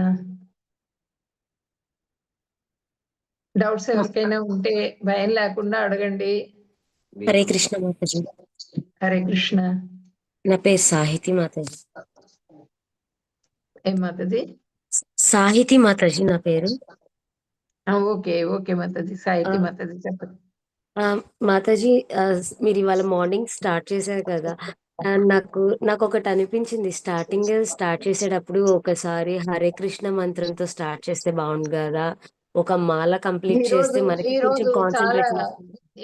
డౌట్స్ ఎవరికైనా ఉంటే భయం లేకుండా అడగండి. హరే కృష్ణ మాతాజీ. హరే కృష్ణ. నా పేరు సాహితి మాతాజీ. ఏం మాతాజీ? సాహితి మాతాజీ నా పేరు. ఓకే మాతాజీ. సాహితి మాతాజీ చెప్పండి. మాతాజీ, మీరు ఇవాళ మార్నింగ్ స్టార్ట్ చేశారు కదా, నాకు ఒకటి అనిపించింది. స్టార్ట్ చేసేటప్పుడు ఒకసారి హరే కృష్ణ మంత్రంతో స్టార్ట్ చేస్తే బాగుండు కదా, ఒక మాల కంప్లీట్ చేస్తే మనకి కొంచెం కాన్సన్ట్రేషన్.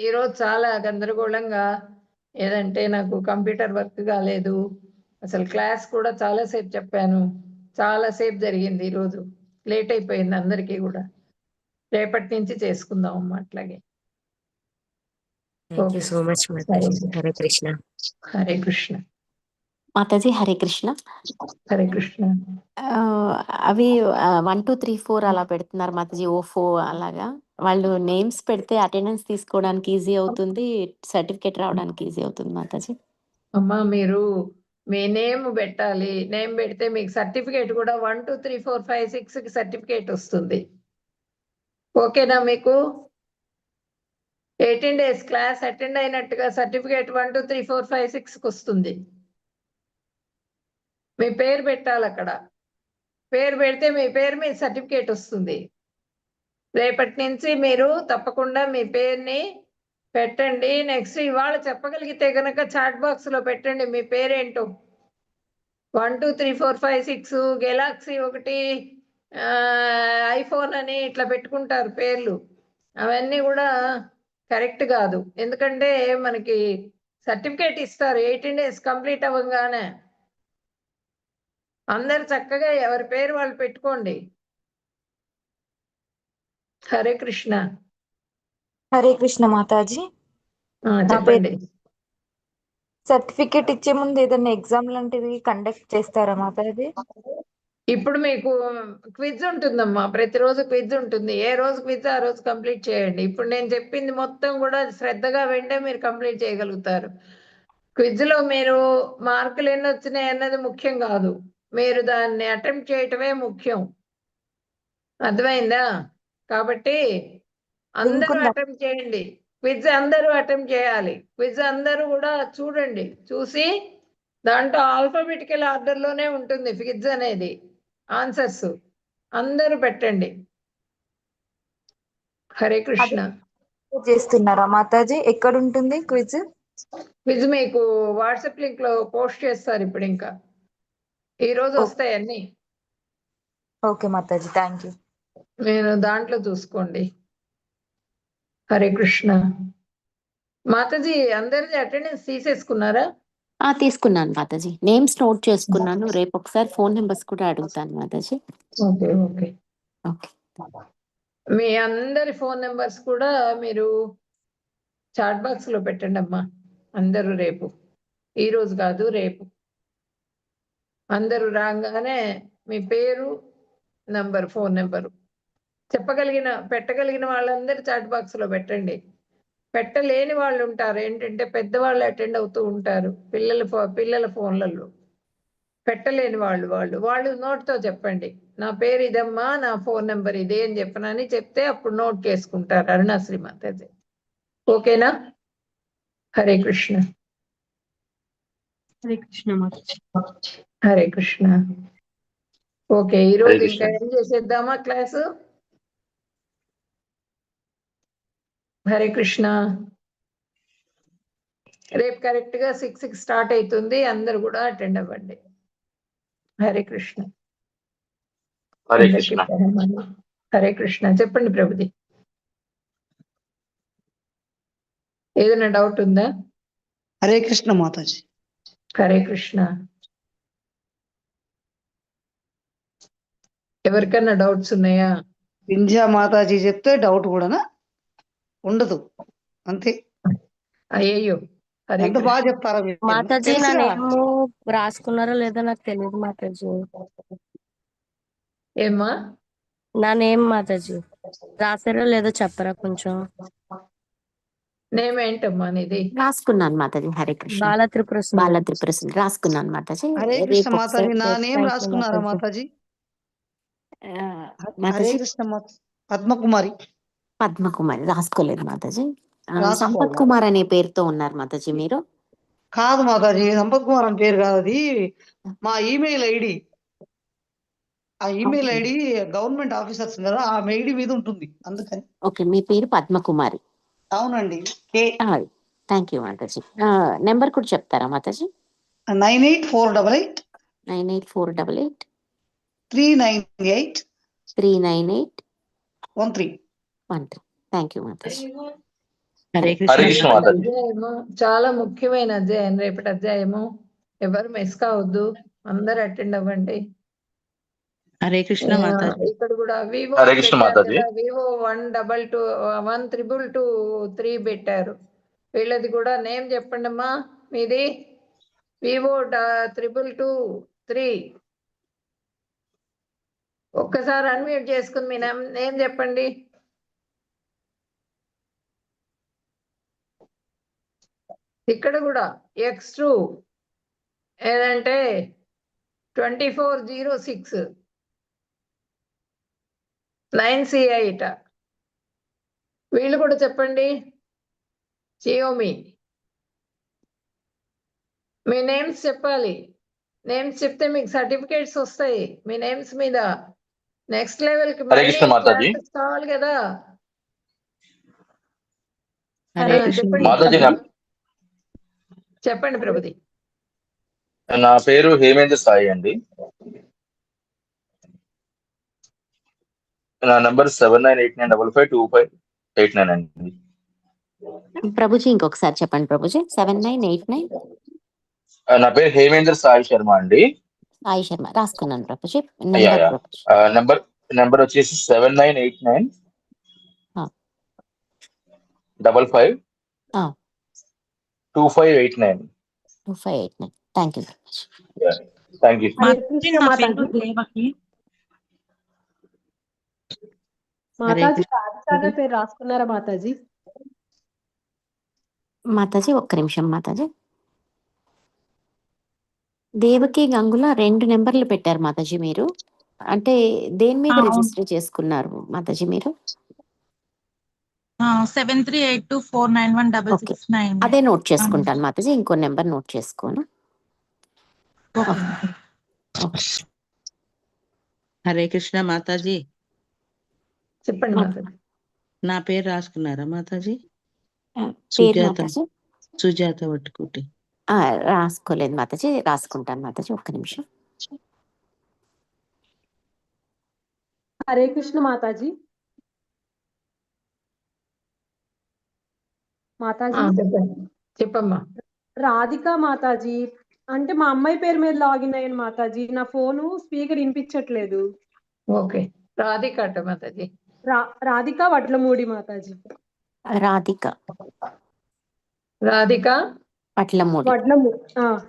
ఈ రోజు చాలా గందరగోళంగా, ఏదంటే నాకు కంప్యూటర్ వర్క్ కాలేదు, అసలు క్లాస్ కూడా చాలా సేపు చెప్పాను, చాలా సేపు జరిగింది, ఈ రోజు లేట్ అయిపోయింది అందరికీ కూడా. రేపటి నుంచి చేసుకుందాం అమ్మా అట్లాగే. Thank you so much Mataji. Hare Krishna. Hare Krishna. Mataji Hare Krishna. Hare Krishna. అవి 1 2 3 4 అలా పెడుతున్నారు మాతాజీ, ఓఫో అలాగా. వాళ్ళు నేమ్స్ పెడితే అటెండెన్స్ తీసుకోవడానికి ఈజీ అవుతుంది, సర్టిఫికేట్ రావడానికి ఈజీ అవుతుంది మాతాజీ. అమ్మా మీరు మీ నేమ్ పెట్టాలి, నేమ్ పెడితే మీకు సర్టిఫికేట్ కూడా 1 2 3 4 5 6 సర్టిఫికేట్ వస్తుంది. ఓకేనా? మీకు 18 days క్లాస్ అటెండ్ అయినట్టుగా సర్టిఫికేట్ 1 2 3 4 5 6 వస్తుంది. మీ పేరు పెట్టాలి అక్కడ, పేరు పెడితే మీ పేరు మీద సర్టిఫికేట్ వస్తుంది. రేపటి నుంచి మీరు తప్పకుండా మీ పేరుని పెట్టండి. నెక్స్ట్ ఇవాళ చెప్పగలిగితే కనుక చాట్ బాక్స్ లో పెట్టండి మీ పేరేంటో. 1 2 3 4 5 6 గెలాక్సీ ఒకటి, ఐఫోన్ అని ఇట్లా పెట్టుకుంటారు పేర్లు, అవన్నీ కూడా కరెక్ట్ కాదు. ఎందుకంటే మనకి సర్టిఫికేట్ ఇస్తారు 18 days కంప్లీట్ అవ్వగానే. అందరు చక్కగా ఎవరి పేరు వాళ్ళు పెట్టుకోండి. హరే కృష్ణ. హరే కృష్ణ మాతాజీ. చెప్పండి. సర్టిఫికేట్ ఇచ్చే ముందు ఏదైనా ఎగ్జామ్ లాంటిది కండక్ట్ చేస్తారా మాతాజీ? ఇప్పుడు మీకు క్విజ్ ఉంటుందమ్మా, ప్రతిరోజు క్విజ్ ఉంటుంది. ఏ రోజు క్విజ్ ఆ రోజు కంప్లీట్ చేయండి. ఇప్పుడు నేను చెప్పింది మొత్తం కూడా శ్రద్ధగా వింటే మీరు కంప్లీట్ చేయగలుగుతారు. క్విజ్ లో మీరు మార్కులు ఎన్ని వచ్చినాయి అన్నది ముఖ్యం కాదు, మీరు దాన్ని అటెంప్ట్ చేయటమే ముఖ్యం. అర్థమైందా? కాబట్టి అందరూ అటెంప్ట్ చేయండి. క్విజ్ అందరూ అటెంప్ట్ చేయాలి. క్విజ్ అందరూ కూడా చూడండి, చూసి దాంట్లో ఆల్ఫాబెటికల్ ఆర్డర్లోనే ఉంటుంది క్విజ్ అనేది. ఆన్సర్స్ అందరూ పెట్టండి. హరే కృష్ణ. చేస్తున్నారా మాతాజీ? ఎక్కడ ఉంటుంది క్విజ్? క్విజ్ మీకు వాట్సాప్ లింక్ లో పోస్ట్ చేస్తారు ఇప్పుడు. ఇంకా ఈ రోజు వస్తాయి అన్ని. Okay Mataji, thank you. మీరు దాంట్లో చూసుకోండి. హరే కృష్ణ. మాతాజీ అందరిది అటెండెన్స్ తీసేసుకున్నారా? తీసుకున్నాను మాతాజీ. నేమ్స్ నోట్ చేసుకున్నాను. రేపు ఒకసారి ఫోన్ నెంబర్స్ కూడా అడుగుతాను మాతాజీ. Okay okay. ఓకే. మీ అందరి ఫోన్ నెంబర్స్ కూడా మీరు చాట్ బాక్స్ లో పెట్టండి అమ్మా. అందరూ రేపు, ఈ రోజు కాదు రేపు, అందరూ రాగానే మీ పేరు, నంబర్, ఫోన్ నెంబరు పెట్టగలిగిన వాళ్ళందరూ చాట్ బాక్స్ లో పెట్టండి. పెట్టలేని వాళ్ళు ఉంటారు, ఏంటంటే పెద్దవాళ్ళు అటెండ్ అవుతూ ఉంటారు పిల్లల ఫోన్లలో. పెట్టలేని వాళ్ళు నోట్తో చెప్పండి, నా పేరు ఇదమ్మా, నా ఫోన్ నెంబర్ ఇదే అని చెప్పనని చెప్తే అప్పుడు నోట్ చేసుకుంటారు అరుణాశ్రీ మాతాజీ. ఓకేనా? హరే కృష్ణ. హరే కృష్ణ మాతాజీ. హరే కృష్ణ. ఓకే, ఈరోజు ఇంకా ఏం చేసేద్దామా క్లాసు? హరే కృష్ణ. రేపు కరెక్ట్ గా 6 స్టార్ట్ అవుతుంది, అందరు కూడా అటెండ్ అవ్వండి. హరే కృష్ణ. హరే కృష్ణ. హరే కృష్ణ. చెప్పండి ప్రభుజీ, ఏదైనా డౌట్ ఉందా? హరే కృష్ణ మాతాజీ. హరే కృష్ణ. ఎవరికన్నా డౌట్స్ ఉన్నాయా? వింధ్యా మాతాజీ చెప్తే డౌట్ కూడా ఉండదు, అంతే. అయ్యో, ఎంత బాగా చెప్తారా మాతాజీ. నా నేమ్ రాసుకున్నారో లేదో నాకు తెలియదు మాతాజీ. ఏమ్మా? నా నేమ్ మాతాజీ రాసారో లేదో చెప్పరా కొంచెం? నేమ్ ఏంటమ్మా నీది? రాసుకున్నాను మాతాజీ. హరే కృష్ణ. బాల త్రిపుర సుందరి. బాల త్రిపుర సుందరి రాసుకున్నాను మాతాజీ. హరే కృష్ణ రేపు మాతాజీ. నా ఒకసారి నేమ్ రాసుకున్నారా మాతాజీ? హరే మాతాజీ కృష్ణ పద్మకుమారి. పద్మకుమారి రాసుకోలేదు మాతాజీ. రాసుకోవాలి. సంపత్ కుమార్ అనే పేరుతో ఉన్నారు మాతాజీ మీరు? కాదు మాతాజీ, సంపత్ కుమార్ అని పేరు కాదు, అది మా ఈమెయిల్ ఐడి. ఆ ఈమెయిల్ ఐడి గవర్నమెంట్ ఆఫీసర్స్ కదా, ఆ ఐడి మీద ఉంటుంది, అందుకని. ఓకే, మీ పేరు పద్మకుమారి? అవునండి. Thank you Mataji. నెంబర్ కూడా చెప్తారా మాతాజీ? 9848 9848 398 398 13. థ్యాంక్ యూ మాతాజీ. హరే కృష్ణ మాతాజీ. అధ్యాయము చాలా ముఖ్యమైన అధ్యాయం, రేపటి అధ్యాయము. ఎవరు మిస్ కావద్దు, అందరు అటెండ్ అవ్వండి. హరే కృష్ణ మాతాజీ. ఇక్కడ కూడా వివో హరే కృష్ణ మాతాజీ. వివో 122 పెట్టారు. వీళ్ళది కూడా నేమ్ చెప్పండి అమ్మా. మీది వివో 223. ఒక్కసారి అన్మ్యూట్ చేసుకుని మీ నేమ్ చెప్పండి. ఇక్కడ కూడా X2 ఏదంటే 2406 9C8. వీళ్ళు కూడా చెప్పండి. జియోమి. మీ నేమ్స్ చెప్పాలి. నేమ్స్ చెప్తే మీకు సర్టిఫికేట్స్ వస్తాయి మీ నేమ్స్ మీద. నెక్స్ట్ లెవెల్ కి హరే కృష్ణ మాతాజీ. కావాలి కదా. హరే కృష్ణ మాతాజీ. చెప్పండి ప్రభుది. నా పేరు హేమేంద్ర సాయి అండి. నా నంబర్ 7989552589 అండి. ప్రభుజీ ఇంకొకసారి చెప్పండి ప్రభుజీ. 7989. నా పేరు హేమేంద్ర సాయి శర్మ అండి. సాయి శర్మ రాసుకున్నాను ప్రభుజీ. నెంబర్ వచ్చేసి 7989 55 2589. Thank you very much. Thank you. Mataji Radhika పేరు రాసుకున్నారా మాతాజీ? మాతాజీ ఒక్క నిమిషం మాతాజీ. దేవకి గంగుల 2 నెంబర్లు పెట్టారు మాతాజీ మీరు. అంటే దేని మీద రిజిస్టర్ చేసుకున్నారు మాతాజీ మీరు? 7382491669. అదే నోట్ చేసుకుంటాను మాతాజీ. ఇంకో నెంబర్ నోట్ చేసుకోను. హరే కృష్ణ మాతాజీ. చెప్పండి మాతాజీ. నా పేరు రాసుకున్నారా మాతాజీ? పేరు సుజాత మాతాజీ సుజాత వట్టుకుటి. రాసుకోలేదు మాతాజీ, రాసుకుంటాను మాతాజీ, ఒక్క నిమిషం. హరే కృష్ణ మాతాజీ. మాతాజీ చెప్పండి, చెప్పమ్మా. రాధిక మాతాజీ. అంటే మా అమ్మాయి పేరు మీద లాగిన్ అయ్యాను మాతాజీ. నా ఫోను స్పీకర్ వినిపించట్లేదు. ఓకే, రాధిక అట Mataji. Radhika Vadlamudi Mataji. Radhika Vadlamudi.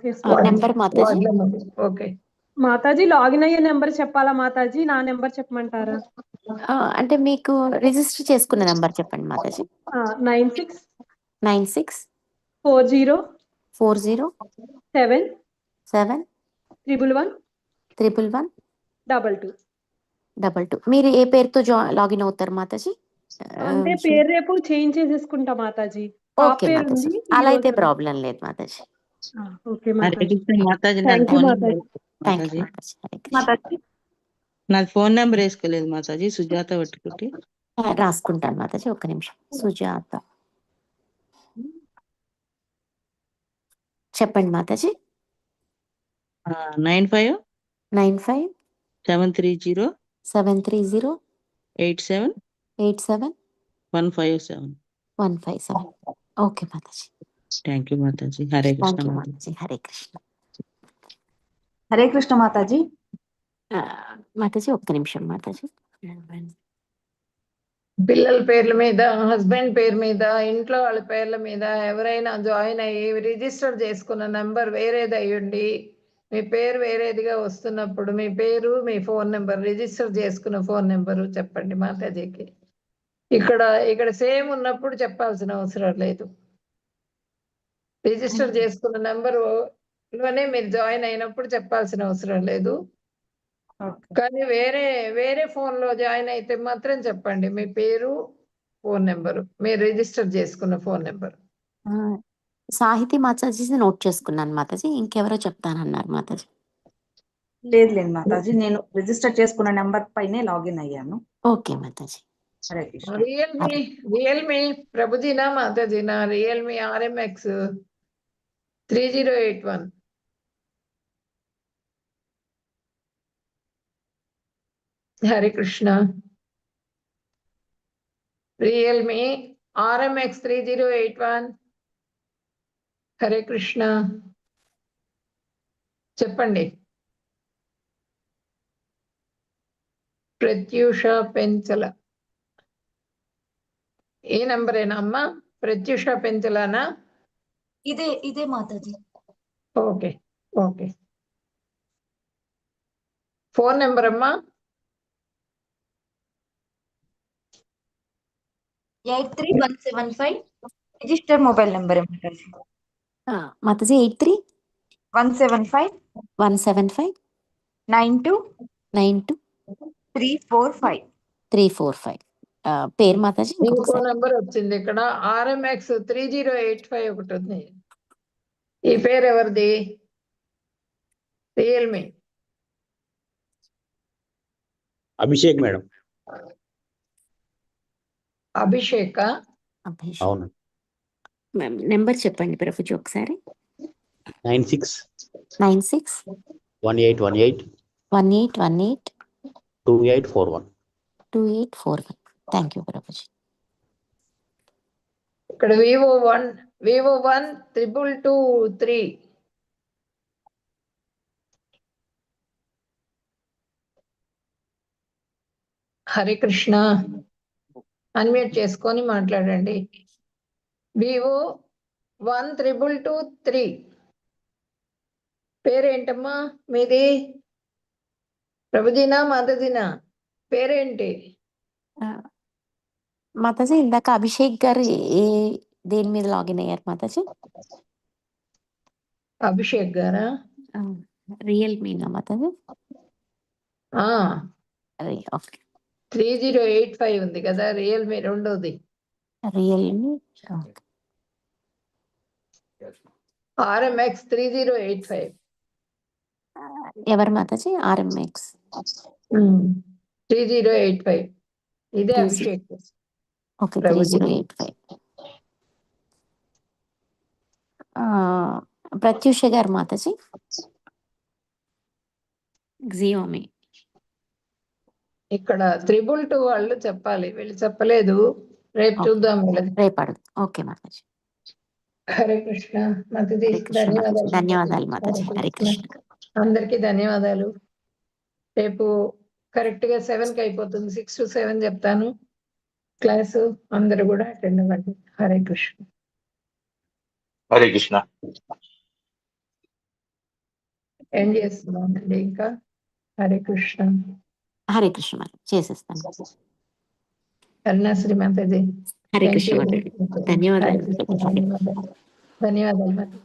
yes Mataji. Number Mataji? Vadlamudi. Okay Mataji login అయ్యే నెంబర్ చెప్పాలా మాతాజీ? నా నెంబర్ చెప్పమంటారా? అంటే మీకు రిజిస్టర్ చేసుకున్న నెంబర్ చెప్పండి మాతాజీ. 96 96 40 40 7 7 111 111 22. 22. మీరు ఏ పేరుతో లాగిన్ అవుతారు మాతాజీ? అంటే పేరు రేపు చేంజ్ చేసేసుకుంటా మాతాజీ. ఓకే మాతాజీ, అలా అయితే ప్రాబ్లం లేదు Mataji. Okay Hare Krishna Mataji. Thank you Mataji. Thank you మాతాజీ. హరే కృష్ణ. నాది ఫోన్ నెంబర్ వేసుకోలేదు మాతాజీ. సుజాత వట్టుకుటి. రాసుకుంటాను మాతాజీ, ఒక్క నిమిషం. సుజాత చెప్పండి Mataji. 95 95 730 730 87 87 157. 157. Okay Mataji. Thank you మాతాజీ. Hare thank Krishna you Mataji. మాతాజీ. హరే కృష్ణ. హరే కృష్ణ మాతాజీ. మాతాజీ ఒక్క నిమిషం మాతాజీ. పిల్లల పేర్ల మీద, హస్బెండ్ పేరు మీద, ఇంట్లో వాళ్ళ పేర్ల మీద ఎవరైనా జాయిన్ అయ్యి రిజిస్టర్ చేసుకున్న నెంబర్ వేరేది అయ్యుండి మీ పేరు వేరేదిగా వస్తున్నప్పుడు మీ పేరు, మీ ఫోన్ నెంబర్, రిజిస్టర్ చేసుకున్న ఫోన్ నెంబరు చెప్పండి మాతాజీకి. ఇక్కడ సేమ్ ఉన్నప్పుడు చెప్పాల్సిన అవసరం లేదు. రిజిస్టర్ చేసుకున్న నెంబరు లోనే మీరు జాయిన్ అయినప్పుడు చెప్పాల్సిన అవసరం లేదు. కానీ వేరే ఫోన్ లో జాయిన్ అయితే మాత్రం చెప్పండి మీ పేరు, ఫోన్ నెంబరు, మీరు రిజిస్టర్ చేసుకున్న ఫోన్ నెంబర్. సాహితీ మాతాజీ నోట్ చేసుకున్నాను మాతాజీ. ఇంకెవరో చెప్తానన్నారు మాతాజీ. లేదు మాతాజీ, నేను రిజిస్టర్ చేసుకున్న నెంబర్ పైనే లాగిన్ అయ్యాను. ఓకే మాతాజీ. హరే కృష్ణ. రియల్మీ ప్రభుజీనా మాతాజీనా? Realme RMX 3081. Hare Krishna. Realme RMX 3081. Hare Krishna. చెప్పండి. ప్రత్యూష పెంచల ఏ నంబరేనా అమ్మా? ప్రత్యూష పెంచలానా? ఇదే మాతాజీ. Okay okay. ఫోన్ నెంబర్ అమ్మా? 83175. రిజిస్టర్ మొబైల్ నెంబర్ మాతాజీ. మాతాజీ 83 175 175 92 92 345. 345. పేరు మాతాజీ ఇంకో ఇంకొకసారి. నెంబర్ వచ్చింది ఇక్కడ. RMX 3085 ఒకటి ఉంది. ఈ పేరు ఎవరిది? రియల్మీ. అభిషేక్ మేడం. అభిషేక్. అవును. నెంబర్ చెప్పండి ప్రభుజీ ఒకసారి. 96 96 1818 1818 2841. 2841. Thank you Prabhuji. ఇక్కడ Vivo 1 22223. హరే కృష్ణ. అన్మ్యూట్ చేసుకొని మాట్లాడండి. Vivo 12223. పేరేంటమ్మా మీది? ప్రభుజీనా మాతాజీనా? పేరేంటి? మాతాజీ ఇందాక అభిషేక్ గారు దేని మీద లాగిన్ అయ్యారు మాతాజీ? అభిషేక్ గారా? రియల్మీనా మాతాజీ? ఓకే. 3085 ఉంది కదా, రియల్మీ రెండోది. Realme RMX 3085. ఎవరు మాతాజీ? RMX 3085. ఇదే అభిషేక్. ఓకే ప్రభుజీ 3085. ప్రత్యూష గారు మాతాజీ జియోమి. ఇక్కడ 222 వాళ్ళు చెప్పాలి, వీళ్ళు చెప్పలేదు. రేపు చూద్దాం వీళ్ళది. రేపు అడుగు. ఓకే మాతాజీ. హరే కృష్ణ మాతాజీ, హరే కృష్ణ మాతాజీ. ధన్యవాదాలు. ధన్యవాదాలు మాతాజీ. హరే కృష్ణ. అందరికీ ధన్యవాదాలు. రేపు కరెక్ట్ గా 7 కి అయిపోతుంది. 6 to 7 చెప్తాను క్లాసు. అందరూ కూడా అటెండ్ అవ్వండి. హరే కృష్ణ. హరే కృష్ణ. ఏం చేస్తున్నామండి ఇంకా? హరే కృష్ణ. హరే కృష్ణ మాతాజీ చేసేస్తాను. కరుణాశ్రీ మాతాజీ హరే థ్యాంక్ కృష్ణ యూ. మాతాజీ. ధన్యవాదాలు. ధన్యవాదాలు మాతాజీ.